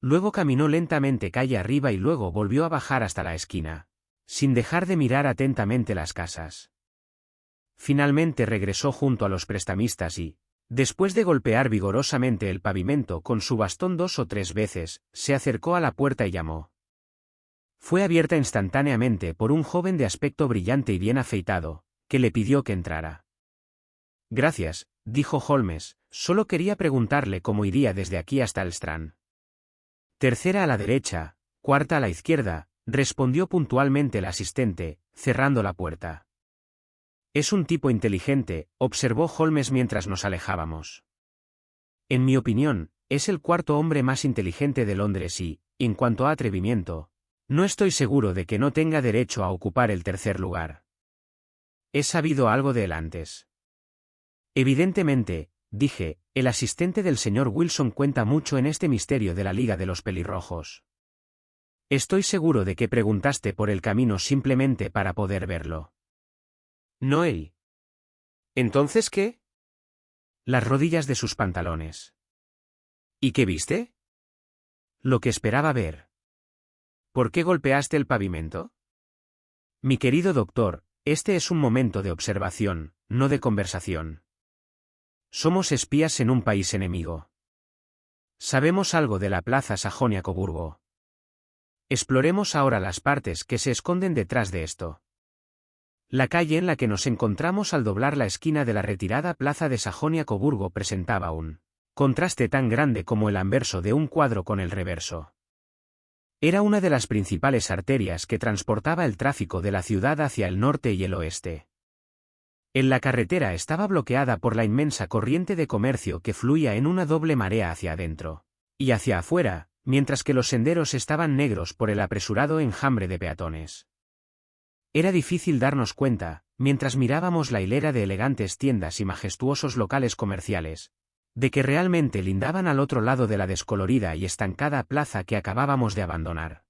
Speaker 1: Luego caminó lentamente calle arriba y luego volvió a bajar hasta la esquina, sin dejar de mirar atentamente las casas. Finalmente regresó junto a los prestamistas y, después de golpear vigorosamente el pavimento con su bastón 2 o 3 veces, se acercó a la puerta y llamó. Fue abierta instantáneamente por un joven de aspecto brillante y bien afeitado, que le pidió que entrara. Gracias, dijo Holmes, solo quería preguntarle cómo iría desde aquí hasta el Strand. 3ª a la derecha, 4ª a la izquierda, respondió puntualmente el asistente, cerrando la puerta. Es un tipo inteligente, observó Holmes mientras nos alejábamos. En mi opinión, es el 4º hombre más inteligente de Londres y, en cuanto a atrevimiento, no estoy seguro de que no tenga derecho a ocupar el 3er lugar. ¿He sabido algo de él antes? Evidentemente, dije, el asistente del señor Wilson cuenta mucho en este misterio de la Liga de los Pelirrojos. Estoy seguro de que preguntaste por el camino simplemente para poder verlo. No él. ¿Entonces qué? Las rodillas de sus pantalones. ¿Y qué viste? Lo que esperaba ver. ¿Por qué golpeaste el pavimento? Mi querido doctor, este es un momento de observación, no de conversación. Somos espías en un país enemigo. Sabemos algo de la plaza Sajonia-Coburgo. Exploremos ahora las partes que se esconden detrás de esto. La calle en la que nos encontramos al doblar la esquina de la retirada plaza de Sajonia-Coburgo presentaba un contraste tan grande como el anverso de un cuadro con el reverso. Era una de las principales arterias que transportaba el tráfico de la ciudad hacia el norte y el oeste. La carretera estaba bloqueada por la inmensa corriente de comercio que fluía en una doble marea hacia adentro y hacia afuera, mientras que los senderos estaban negros por el apresurado enjambre de peatones. Era difícil darnos cuenta, mientras mirábamos la hilera de elegantes tiendas y majestuosos locales comerciales, de que realmente lindaban al otro lado de la descolorida y estancada plaza que acabábamos de abandonar.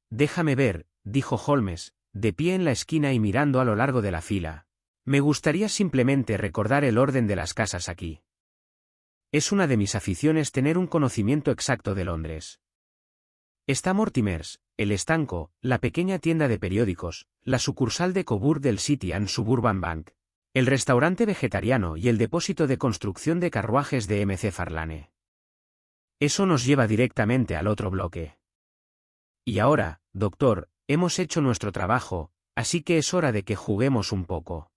Speaker 1: Déjame ver, dijo Holmes, de pie en la esquina y mirando a lo largo de la fila. Me gustaría simplemente recordar el orden de las casas aquí. Es una de mis aficiones tener un conocimiento exacto de Londres. Está Mortimer's, el estanco, la pequeña tienda de periódicos, la sucursal de Coburg del City and Suburban Bank, el restaurante vegetariano y el depósito de construcción de carruajes de McFarlane. Eso nos lleva directamente al otro bloque. Y ahora, doctor, hemos hecho nuestro trabajo, así que es hora de que juguemos un poco.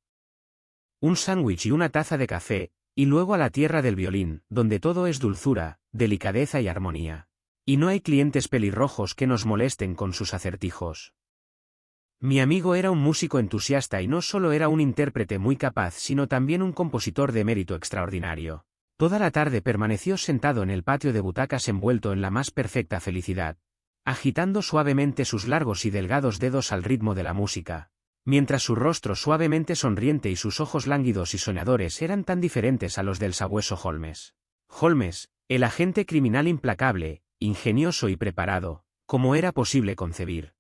Speaker 1: Un sándwich y una taza de café, y luego a la tierra del violín, donde todo es dulzura, delicadeza y armonía. Y no hay clientes pelirrojos que nos molesten con sus acertijos. Mi amigo era un músico entusiasta y no solo era un intérprete muy capaz sino también un compositor de mérito extraordinario. Toda la tarde permaneció sentado en el patio de butacas envuelto en la más perfecta felicidad, agitando suavemente sus largos y delgados dedos al ritmo de la música, Mientras su rostro suavemente sonriente y sus ojos lánguidos y soñadores eran tan diferentes a los del sabueso Holmes. Holmes, el agente criminal implacable, ingenioso y preparado, como era posible concebir.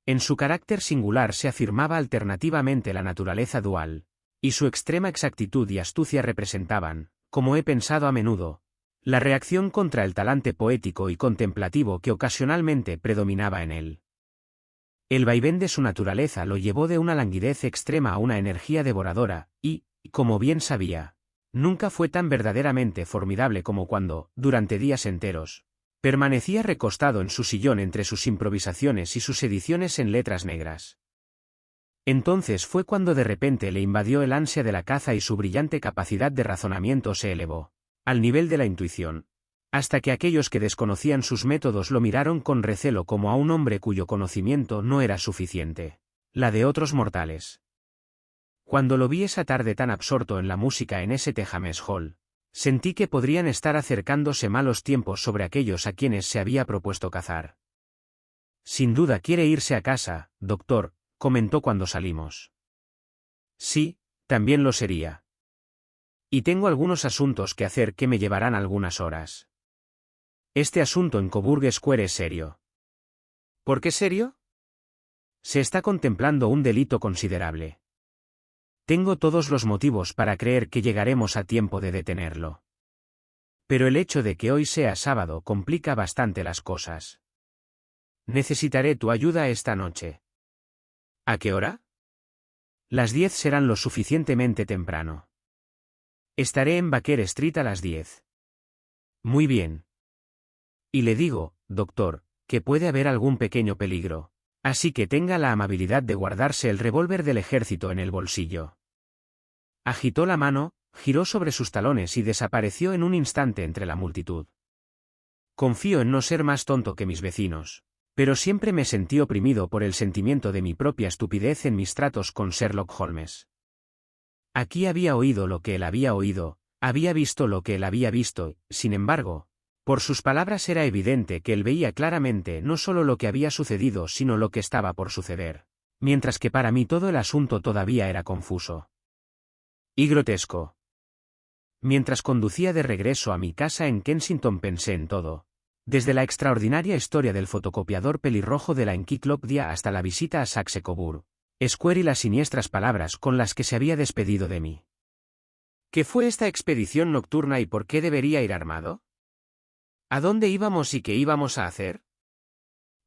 Speaker 1: En su carácter singular se afirmaba alternativamente la naturaleza dual, y su extrema exactitud y astucia representaban, como he pensado a menudo, la reacción contra el talante poético y contemplativo que ocasionalmente predominaba en él. El vaivén de su naturaleza lo llevó de una languidez extrema a una energía devoradora, y, como bien sabía, nunca fue tan verdaderamente formidable como cuando, durante días enteros, permanecía recostado en su sillón entre sus improvisaciones y sus ediciones en letras negras. Entonces fue cuando de repente le invadió el ansia de la caza y su brillante capacidad de razonamiento se elevó al nivel de la intuición, hasta que aquellos que desconocían sus métodos lo miraron con recelo como a un hombre cuyo conocimiento no era suficiente, la de otros mortales. Cuando lo vi esa tarde tan absorto en la música en ese James Hall, sentí que podrían estar acercándose malos tiempos sobre aquellos a quienes se había propuesto cazar. Sin duda quiere irse a casa, doctor, comentó cuando salimos. Sí, también lo sería. Y tengo algunos asuntos que hacer que me llevarán algunas horas. Este asunto en Coburg Square es serio. ¿Por qué serio? Se está contemplando un delito considerable. Tengo todos los motivos para creer que llegaremos a tiempo de detenerlo. Pero el hecho de que hoy sea sábado complica bastante las cosas. Necesitaré tu ayuda esta noche. ¿A qué hora? Las 10 serán lo suficientemente temprano. Estaré en Baker Street a las 10. Muy bien. Y le digo, doctor, que puede haber algún pequeño peligro, así que tenga la amabilidad de guardarse el revólver del ejército en el bolsillo. Agitó la mano, giró sobre sus talones y desapareció en un instante entre la multitud. Confío en no ser más tonto que mis vecinos, pero siempre me sentí oprimido por el sentimiento de mi propia estupidez en mis tratos con Sherlock Holmes. Aquí había oído lo que él había oído, había visto lo que él había visto, sin embargo, por sus palabras era evidente que él veía claramente no solo lo que había sucedido sino lo que estaba por suceder, mientras que para mí todo el asunto todavía era confuso. Y grotesco. Mientras conducía de regreso a mi casa en Kensington pensé en todo, desde la extraordinaria historia del fotocopiador pelirrojo de la Encyclopedia hasta la visita a Saxe-Coburg Square y las siniestras palabras con las que se había despedido de mí. ¿Qué fue esta expedición nocturna y por qué debería ir armado? ¿A dónde íbamos y qué íbamos a hacer?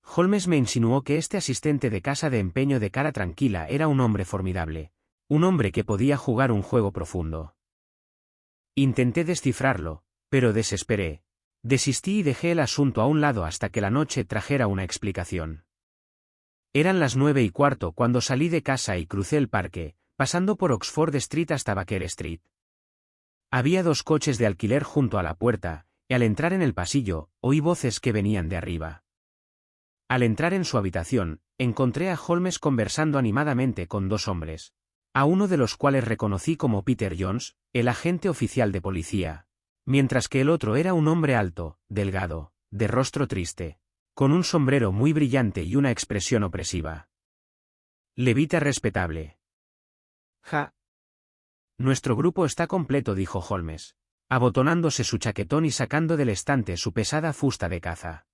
Speaker 1: Holmes me insinuó que este asistente de casa de empeño de cara tranquila era un hombre formidable, un hombre que podía jugar un juego profundo. Intenté descifrarlo, pero desesperé. Desistí y dejé el asunto a un lado hasta que la noche trajera una explicación. Eran las 9:15 cuando salí de casa y crucé el parque, pasando por Oxford Street hasta Baker Street. Había 2 coches de alquiler junto a la puerta, y al entrar en el pasillo, oí voces que venían de arriba. Al entrar en su habitación, encontré a Holmes conversando animadamente con 2 hombres, a uno de los cuales reconocí como Peter Jones, el agente oficial de policía, mientras que el otro era un hombre alto, delgado, de rostro triste, con un sombrero muy brillante y una expresión opresiva. Levita respetable. Ja. Nuestro grupo está completo, dijo Holmes, abotonándose su chaquetón y sacando del estante su pesada fusta de caza.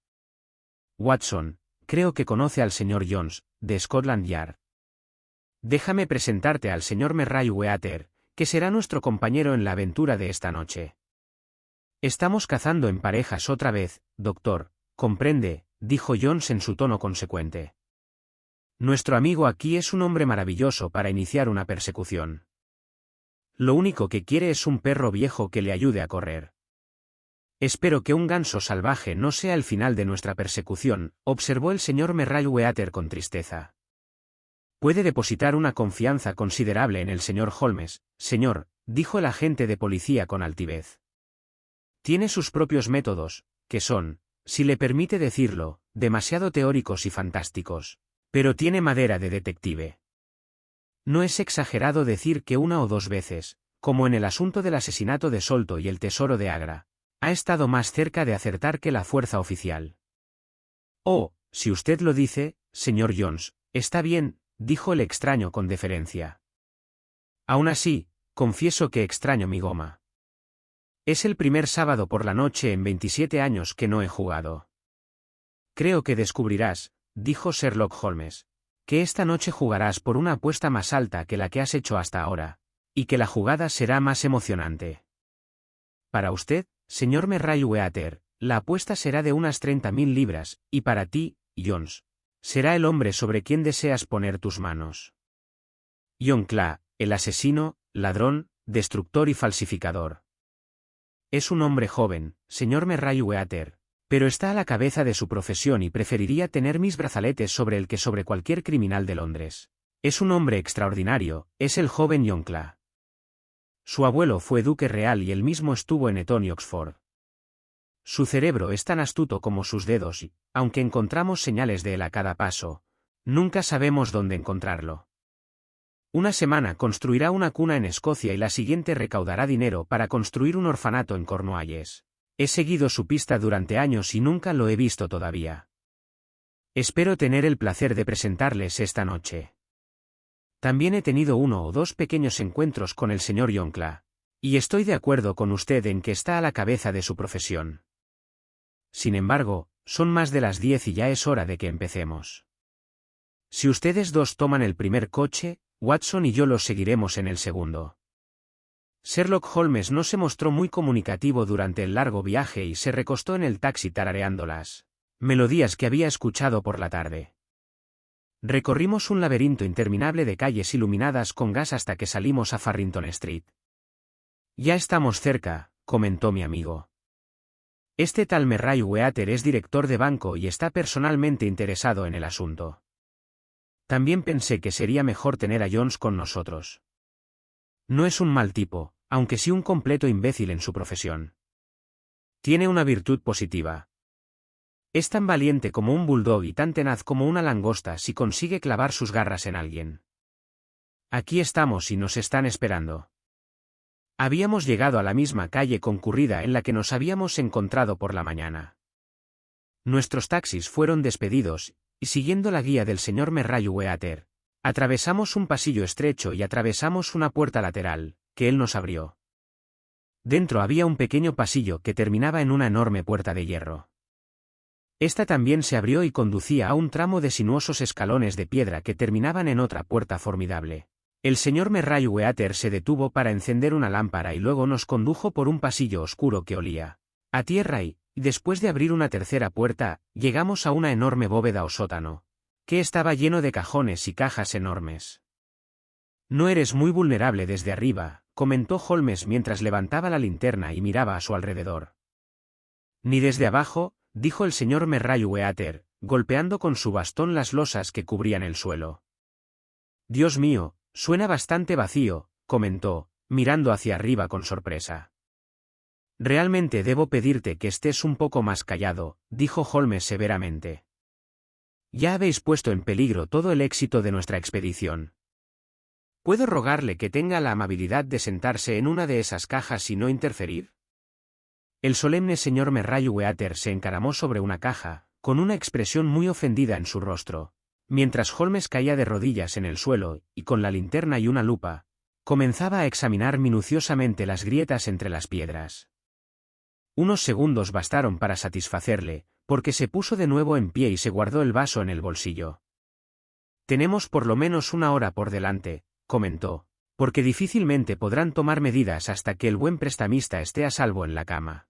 Speaker 1: Watson, creo que conoce al señor Jones, de Scotland Yard. Déjame presentarte al señor Merriweather, que será nuestro compañero en la aventura de esta noche. Estamos cazando en parejas otra vez, doctor, comprende, dijo Jones en su tono consecuente. Nuestro amigo aquí es un hombre maravilloso para iniciar una persecución. Lo único que quiere es un perro viejo que le ayude a correr. Espero que un ganso salvaje no sea el final de nuestra persecución, observó el señor Merriweather con tristeza. Puede depositar una confianza considerable en el señor Holmes, señor, dijo el agente de policía con altivez. Tiene sus propios métodos, que son, si le permite decirlo, demasiado teóricos y fantásticos, pero tiene madera de detective. No es exagerado decir que 1 o 2 veces, como en el asunto del asesinato de Solto y el tesoro de Agra, ha estado más cerca de acertar que la fuerza oficial. Oh, si usted lo dice, señor Jones, está bien, dijo el extraño con deferencia. Aún así, confieso que extraño mi goma. Es el primer sábado por la noche en 27 años que no he jugado. Creo que descubrirás, dijo Sherlock Holmes, que esta noche jugarás por una apuesta más alta que la que has hecho hasta ahora, y que la jugada será más emocionante. Para usted, señor Merriweather, la apuesta será de unas 30.000 libras, y para ti, Jones, será el hombre sobre quien deseas poner tus manos. John Clay, el asesino, ladrón, destructor y falsificador. Es un hombre joven, señor Merriweather, pero está a la cabeza de su profesión y preferiría tener mis brazaletes sobre él que sobre cualquier criminal de Londres. Es un hombre extraordinario, es el joven John Clay. Su abuelo fue duque real y él mismo estuvo en Eton y Oxford. Su cerebro es tan astuto como sus dedos y, aunque encontramos señales de él a cada paso, nunca sabemos dónde encontrarlo. Una semana construirá una cuna en Escocia y la siguiente recaudará dinero para construir un orfanato en Cornualles. He seguido su pista durante años y nunca lo he visto todavía. Espero tener el placer de presentarles esta noche. También he tenido 1 o 2 pequeños encuentros con el señor John Clay, y estoy de acuerdo con usted en que está a la cabeza de su profesión. Sin embargo, son más de las 10 y ya es hora de que empecemos. Si ustedes dos toman el primer coche, Watson y yo los seguiremos en el segundo. Sherlock Holmes no se mostró muy comunicativo durante el largo viaje y se recostó en el taxi tarareando las melodías que había escuchado por la tarde. Recorrimos un laberinto interminable de calles iluminadas con gas hasta que salimos a Farrington Street. Ya estamos cerca, comentó mi amigo. Este tal Merriweather es director de banco y está personalmente interesado en el asunto. También pensé que sería mejor tener a Jones con nosotros. No es un mal tipo, aunque sí un completo imbécil en su profesión. Tiene una virtud positiva. Es tan valiente como un bulldog y tan tenaz como una langosta si consigue clavar sus garras en alguien. Aquí estamos y nos están esperando. Habíamos llegado a la misma calle concurrida en la que nos habíamos encontrado por la mañana. Nuestros taxis fueron despedidos, y siguiendo la guía del señor Merriweather, atravesamos un pasillo estrecho y atravesamos una puerta lateral, que él nos abrió. Dentro había un pequeño pasillo que terminaba en una enorme puerta de hierro. Esta también se abrió y conducía a un tramo de sinuosos escalones de piedra que terminaban en otra puerta formidable. El señor Merriweather se detuvo para encender una lámpara y luego nos condujo por un pasillo oscuro que olía a tierra y, después de abrir una tercera puerta, llegamos a una enorme bóveda o sótano, que estaba lleno de cajones y cajas enormes. No eres muy vulnerable desde arriba, comentó Holmes mientras levantaba la linterna y miraba a su alrededor. Ni desde abajo, dijo el señor Merriweather, golpeando con su bastón las losas que cubrían el suelo. Dios mío, suena bastante vacío, comentó, mirando hacia arriba con sorpresa. Realmente debo pedirte que estés un poco más callado, dijo Holmes severamente. Ya habéis puesto en peligro todo el éxito de nuestra expedición. ¿Puedo rogarle que tenga la amabilidad de sentarse en una de esas cajas y no interferir? El solemne señor Merriweather se encaramó sobre una caja, con una expresión muy ofendida en su rostro, mientras Holmes caía de rodillas en el suelo, y con la linterna y una lupa, comenzaba a examinar minuciosamente las grietas entre las piedras. Unos segundos bastaron para satisfacerle, porque se puso de nuevo en pie y se guardó el vaso en el bolsillo. Tenemos por lo menos 1 hora por delante, comentó, porque difícilmente podrán tomar medidas hasta que el buen prestamista esté a salvo en la cama.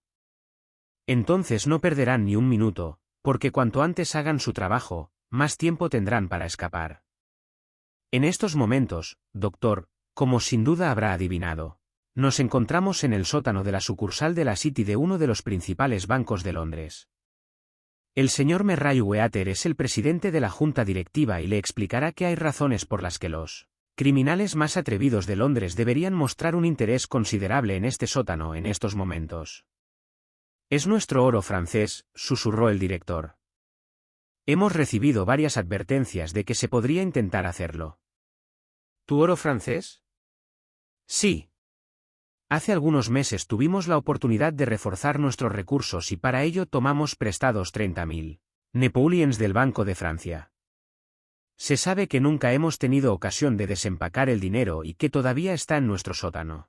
Speaker 1: Entonces no perderán ni un minuto, porque cuanto antes hagan su trabajo, más tiempo tendrán para escapar. En estos momentos, doctor, como sin duda habrá adivinado, nos encontramos en el sótano de la sucursal de la City de uno de los principales bancos de Londres. El señor Merriweather es el presidente de la junta directiva y le explicará que hay razones por las que los criminales más atrevidos de Londres deberían mostrar un interés considerable en este sótano en estos momentos. Es nuestro oro francés, susurró el director. Hemos recibido varias advertencias de que se podría intentar hacerlo. ¿Tu oro francés? Sí. Hace algunos meses tuvimos la oportunidad de reforzar nuestros recursos y para ello tomamos prestados 30.000 napoleons del Banco de Francia. Se sabe que nunca hemos tenido ocasión de desempacar el dinero y que todavía está en nuestro sótano.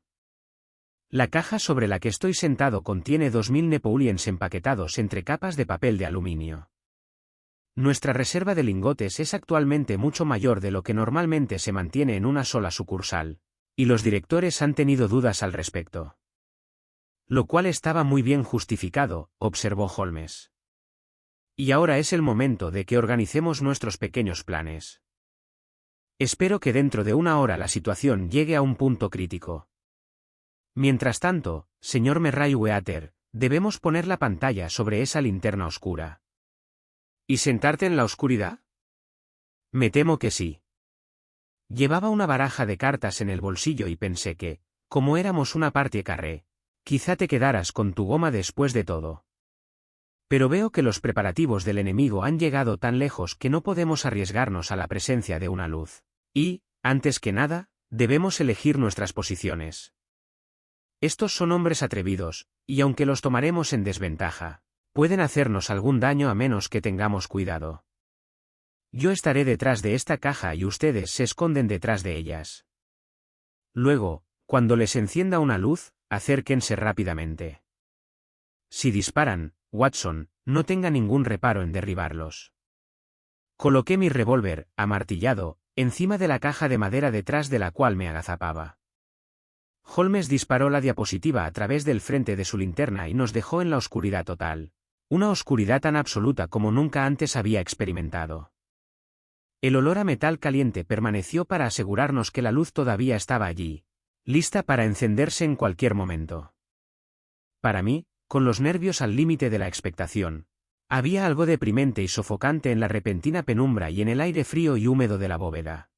Speaker 1: La caja sobre la que estoy sentado contiene 2000 Napoleons empaquetados entre capas de papel de aluminio. Nuestra reserva de lingotes es actualmente mucho mayor de lo que normalmente se mantiene en una sola sucursal, y los directores han tenido dudas al respecto. Lo cual estaba muy bien justificado, observó Holmes. Y ahora es el momento de que organicemos nuestros pequeños planes. Espero que dentro de una hora la situación llegue a un punto crítico. Mientras tanto, señor Merriweather, debemos poner la pantalla sobre esa linterna oscura. ¿Y sentarte en la oscuridad? Me temo que sí. Llevaba una baraja de cartas en el bolsillo y pensé que, como éramos una partie carré, quizá te quedaras con tu goma después de todo. Pero veo que los preparativos del enemigo han llegado tan lejos que no podemos arriesgarnos a la presencia de una luz. Y, antes que nada, debemos elegir nuestras posiciones. Estos son hombres atrevidos, y aunque los tomaremos en desventaja, pueden hacernos algún daño a menos que tengamos cuidado. Yo estaré detrás de esta caja y ustedes se esconden detrás de ellas. Luego, cuando les encienda una luz, acérquense rápidamente. Si disparan, Watson, no tenga ningún reparo en derribarlos. Coloqué mi revólver, amartillado, encima de la caja de madera detrás de la cual me agazapaba. Holmes disparó la diapositiva a través del frente de su linterna y nos dejó en la oscuridad total. Una oscuridad tan absoluta como nunca antes había experimentado. El olor a metal caliente permaneció para asegurarnos que la luz todavía estaba allí, lista para encenderse en cualquier momento. Para mí, con los nervios al límite de la expectación, había algo deprimente y sofocante en la repentina penumbra y en el aire frío y húmedo de la bóveda.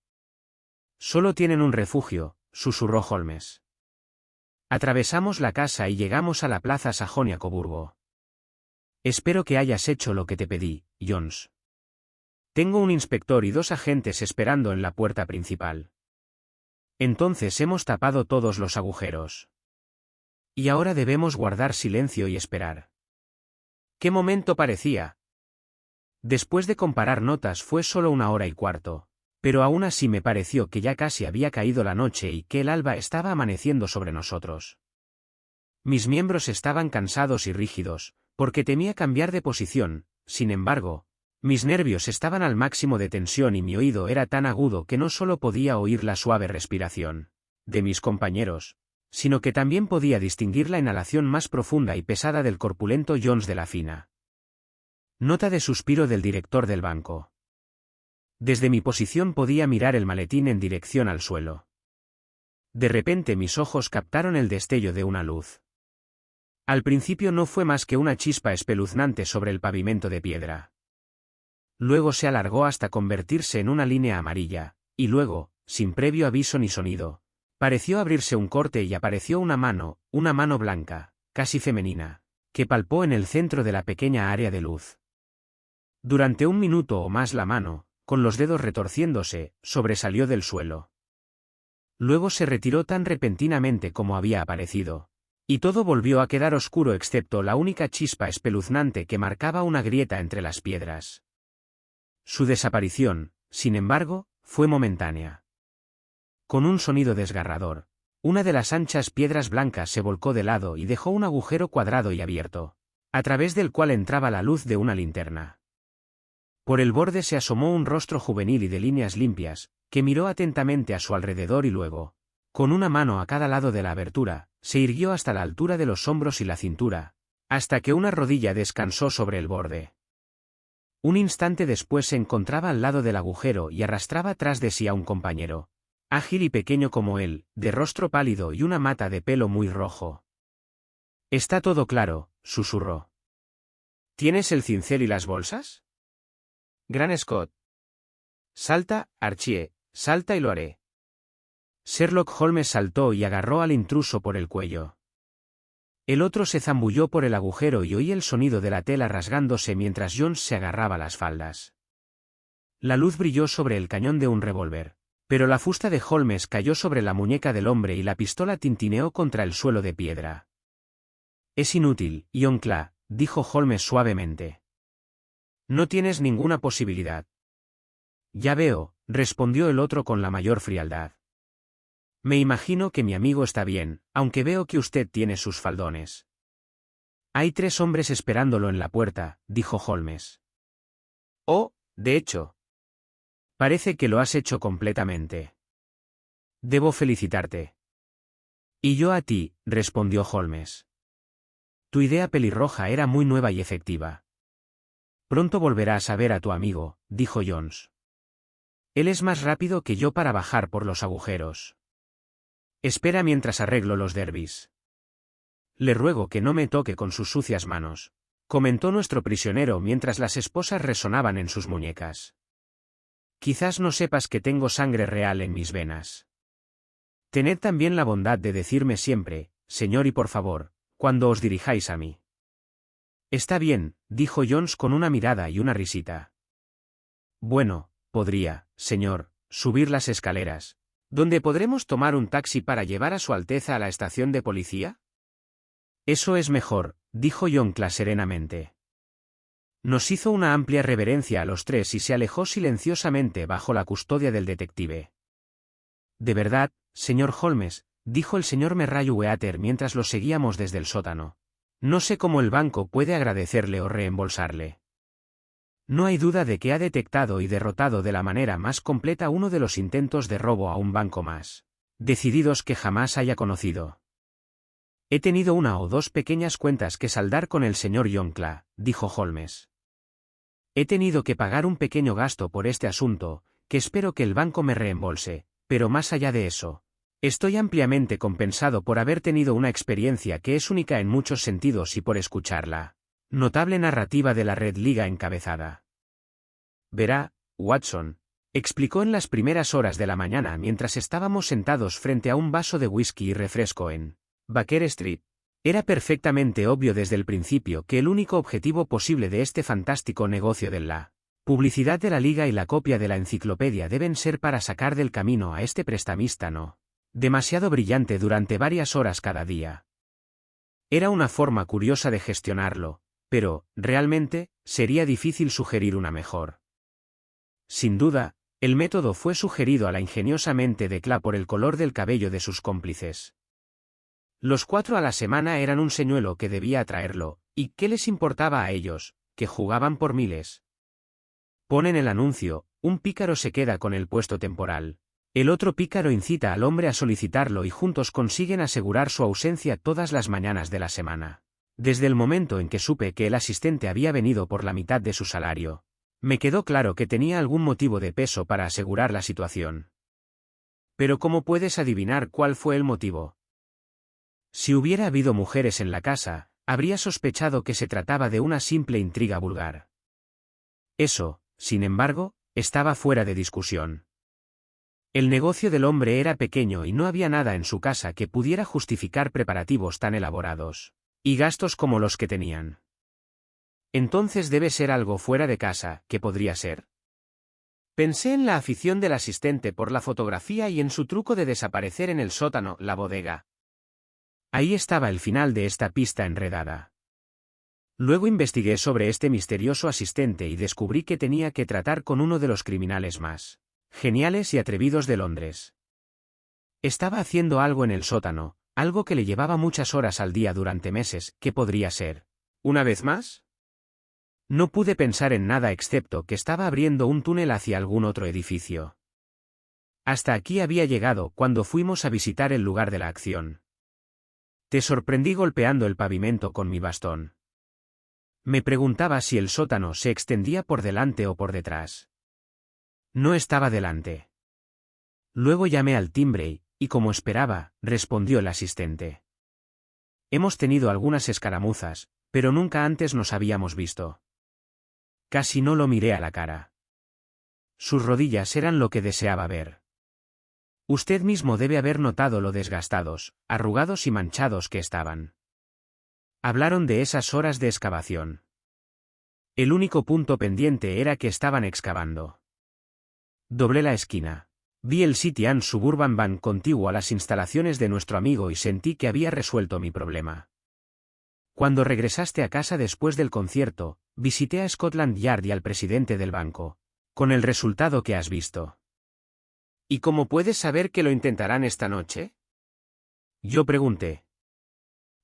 Speaker 1: Solo tienen un refugio, susurró Holmes. Atravesamos la casa y llegamos a la plaza Sajonia-Coburgo. Espero que hayas hecho lo que te pedí, Jones. Tengo un inspector y 2 agentes esperando en la puerta principal. Entonces hemos tapado todos los agujeros. Y ahora debemos guardar silencio y esperar. ¿Qué momento parecía? Después de comparar notas fue solo 1 hora y cuarto, pero aún así me pareció que ya casi había caído la noche y que el alba estaba amaneciendo sobre nosotros. Mis miembros estaban cansados y rígidos, porque temía cambiar de posición, sin embargo, mis nervios estaban al máximo de tensión y mi oído era tan agudo que no solo podía oír la suave respiración de mis compañeros, sino que también podía distinguir la inhalación más profunda y pesada del corpulento Jones de la Fina. Nota de suspiro del director del banco. Desde mi posición podía mirar el maletín en dirección al suelo. De repente mis ojos captaron el destello de una luz. Al principio no fue más que una chispa espeluznante sobre el pavimento de piedra. Luego se alargó hasta convertirse en una línea amarilla, y luego, sin previo aviso ni sonido, pareció abrirse un corte y apareció una mano blanca, casi femenina, que palpó en el centro de la pequeña área de luz. Durante 1 minuto o más la mano, con los dedos retorciéndose, sobresalió del suelo. Luego se retiró tan repentinamente como había aparecido, y todo volvió a quedar oscuro excepto la única chispa espeluznante que marcaba una grieta entre las piedras. Su desaparición, sin embargo, fue momentánea. Con un sonido desgarrador, una de las anchas piedras blancas se volcó de lado y dejó un agujero cuadrado y abierto, a través del cual entraba la luz de una linterna. Por el borde se asomó un rostro juvenil y de líneas limpias, que miró atentamente a su alrededor y luego, con una mano a cada lado de la abertura, se irguió hasta la altura de los hombros y la cintura, hasta que una rodilla descansó sobre el borde. Un instante después se encontraba al lado del agujero y arrastraba tras de sí a un compañero, ágil y pequeño como él, de rostro pálido y una mata de pelo muy rojo. «Está todo claro», susurró. «¿Tienes el cincel y las bolsas?» «Gran Scott». «Salta, Archie, salta y lo haré». Sherlock Holmes saltó y agarró al intruso por el cuello. El otro se zambulló por el agujero y oí el sonido de la tela rasgándose mientras Jones se agarraba las faldas. La luz brilló sobre el cañón de un revólver, pero la fusta de Holmes cayó sobre la muñeca del hombre y la pistola tintineó contra el suelo de piedra. «Es inútil, Ion Cla», dijo Holmes suavemente. «No tienes ninguna posibilidad». Ya veo, respondió el otro con la mayor frialdad. Me imagino que mi amigo está bien, aunque veo que usted tiene sus faldones. Hay 3 hombres esperándolo en la puerta, dijo Holmes. Oh, de hecho. Parece que lo has hecho completamente. Debo felicitarte. Y yo a ti, respondió Holmes. Tu idea pelirroja era muy nueva y efectiva. Pronto volverás a ver a tu amigo, dijo Jones. Él es más rápido que yo para bajar por los agujeros. Espera mientras arreglo los derbis. Le ruego que no me toque con sus sucias manos, comentó nuestro prisionero mientras las esposas resonaban en sus muñecas. Quizás no sepas que tengo sangre real en mis venas. Tened también la bondad de decirme siempre, señor y por favor, cuando os dirijáis a mí. Está bien, dijo Jones con una mirada y una risita. Bueno, podría, señor, subir las escaleras. ¿Dónde podremos tomar un taxi para llevar a Su Alteza a la estación de policía? Eso es mejor, dijo Yoncla serenamente. Nos hizo una amplia reverencia a los 3 y se alejó silenciosamente bajo la custodia del detective. De verdad, señor Holmes, dijo el señor Merriweather mientras lo seguíamos desde el sótano. No sé cómo el banco puede agradecerle o reembolsarle. No hay duda de que ha detectado y derrotado de la manera más completa uno de los intentos de robo a un banco más decididos que jamás haya conocido. He tenido 1 o 2 pequeñas cuentas que saldar con el señor Yoncla, dijo Holmes. He tenido que pagar un pequeño gasto por este asunto, que espero que el banco me reembolse, pero más allá de eso, estoy ampliamente compensado por haber tenido una experiencia que es única en muchos sentidos y por escucharla. Notable narrativa de la Red Liga encabezada. Verá, Watson, explicó en las primeras horas de la mañana mientras estábamos sentados frente a un vaso de whisky y refresco en Baker Street. Era perfectamente obvio desde el principio que el único objetivo posible de este fantástico negocio de la publicidad de la Liga y la copia de la enciclopedia deben ser para sacar del camino a este prestamista no demasiado brillante durante varias horas cada día. Era una forma curiosa de gestionarlo, pero, realmente, sería difícil sugerir una mejor. Sin duda, el método fue sugerido a la ingeniosa mente de Cla por el color del cabello de sus cómplices. Los 4 a la semana eran un señuelo que debía atraerlo, ¿y qué les importaba a ellos, que jugaban por miles? Ponen el anuncio, un pícaro se queda con el puesto temporal. El otro pícaro incita al hombre a solicitarlo y juntos consiguen asegurar su ausencia todas las mañanas de la semana. Desde el momento en que supe que el asistente había venido por la mitad de su salario, me quedó claro que tenía algún motivo de peso para asegurar la situación. Pero ¿cómo puedes adivinar cuál fue el motivo? Si hubiera habido mujeres en la casa, habría sospechado que se trataba de una simple intriga vulgar. Eso, sin embargo, estaba fuera de discusión. El negocio del hombre era pequeño y no había nada en su casa que pudiera justificar preparativos tan elaborados y gastos como los que tenían. Entonces debe ser algo fuera de casa, ¿qué podría ser? Pensé en la afición del asistente por la fotografía y en su truco de desaparecer en el sótano, la bodega. Ahí estaba el final de esta pista enredada. Luego investigué sobre este misterioso asistente y descubrí que tenía que tratar con uno de los criminales más geniales y atrevidos de Londres. Estaba haciendo algo en el sótano, algo que le llevaba muchas horas al día durante meses. ¿Qué podría ser? ¿Una vez más? No pude pensar en nada excepto que estaba abriendo un túnel hacia algún otro edificio. Hasta aquí había llegado cuando fuimos a visitar el lugar de la acción. Te sorprendí golpeando el pavimento con mi bastón. Me preguntaba si el sótano se extendía por delante o por detrás. No estaba delante. Luego llamé al timbre y, como esperaba, respondió el asistente. Hemos tenido algunas escaramuzas, pero nunca antes nos habíamos visto. Casi no lo miré a la cara. Sus rodillas eran lo que deseaba ver. Usted mismo debe haber notado lo desgastados, arrugados y manchados que estaban. Hablaron de esas horas de excavación. El único punto pendiente era que estaban excavando. Doblé la esquina. Vi el City and Suburban Bank contiguo a las instalaciones de nuestro amigo y sentí que había resuelto mi problema. Cuando regresaste a casa después del concierto, visité a Scotland Yard y al presidente del banco. Con el resultado que has visto.
Speaker 2: ¿Y cómo puedes saber que lo intentarán esta noche?
Speaker 1: Yo pregunté.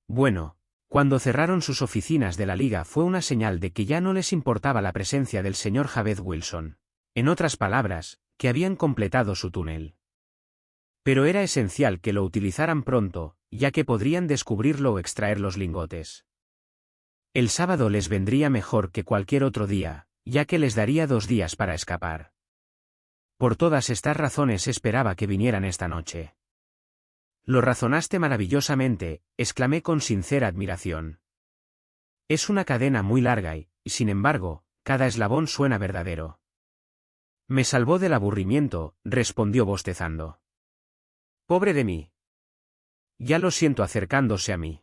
Speaker 1: Bueno, cuando cerraron sus oficinas de la Liga fue una señal de que ya no les importaba la presencia del señor Javed Wilson. En otras palabras, que habían completado su túnel. Pero era esencial que lo utilizaran pronto, ya que podrían descubrirlo o extraer los lingotes. El sábado les vendría mejor que cualquier otro día, ya que les daría 2 días para escapar. Por todas estas razones esperaba que vinieran esta noche. Lo razonaste maravillosamente, exclamé con sincera admiración. Es una cadena muy larga y, sin embargo, cada eslabón suena verdadero. Me salvó del aburrimiento, respondió bostezando.
Speaker 2: Pobre de mí.
Speaker 1: Ya lo siento acercándose a mí.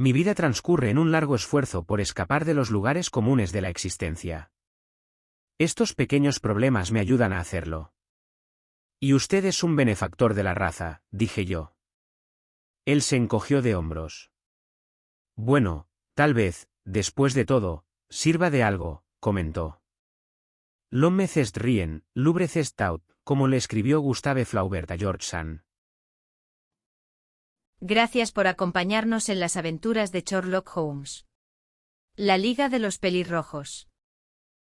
Speaker 1: Mi vida transcurre en un largo esfuerzo por escapar de los lugares comunes de la existencia. Estos pequeños problemas me ayudan a hacerlo. Y usted es un benefactor de la raza, dije yo. Él se encogió de hombros. Bueno, tal vez, después de todo, sirva de algo, comentó. L'homme est rien, l'oubre est tout, como le escribió Gustave Flaubert a George Sand.
Speaker 3: Gracias por acompañarnos en las aventuras de Sherlock Holmes. La Liga de los Pelirrojos.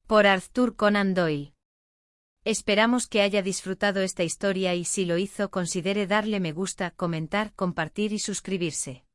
Speaker 3: Por Arthur Conan Doyle. Esperamos que haya disfrutado esta historia y si lo hizo considere darle me gusta, comentar, compartir y suscribirse.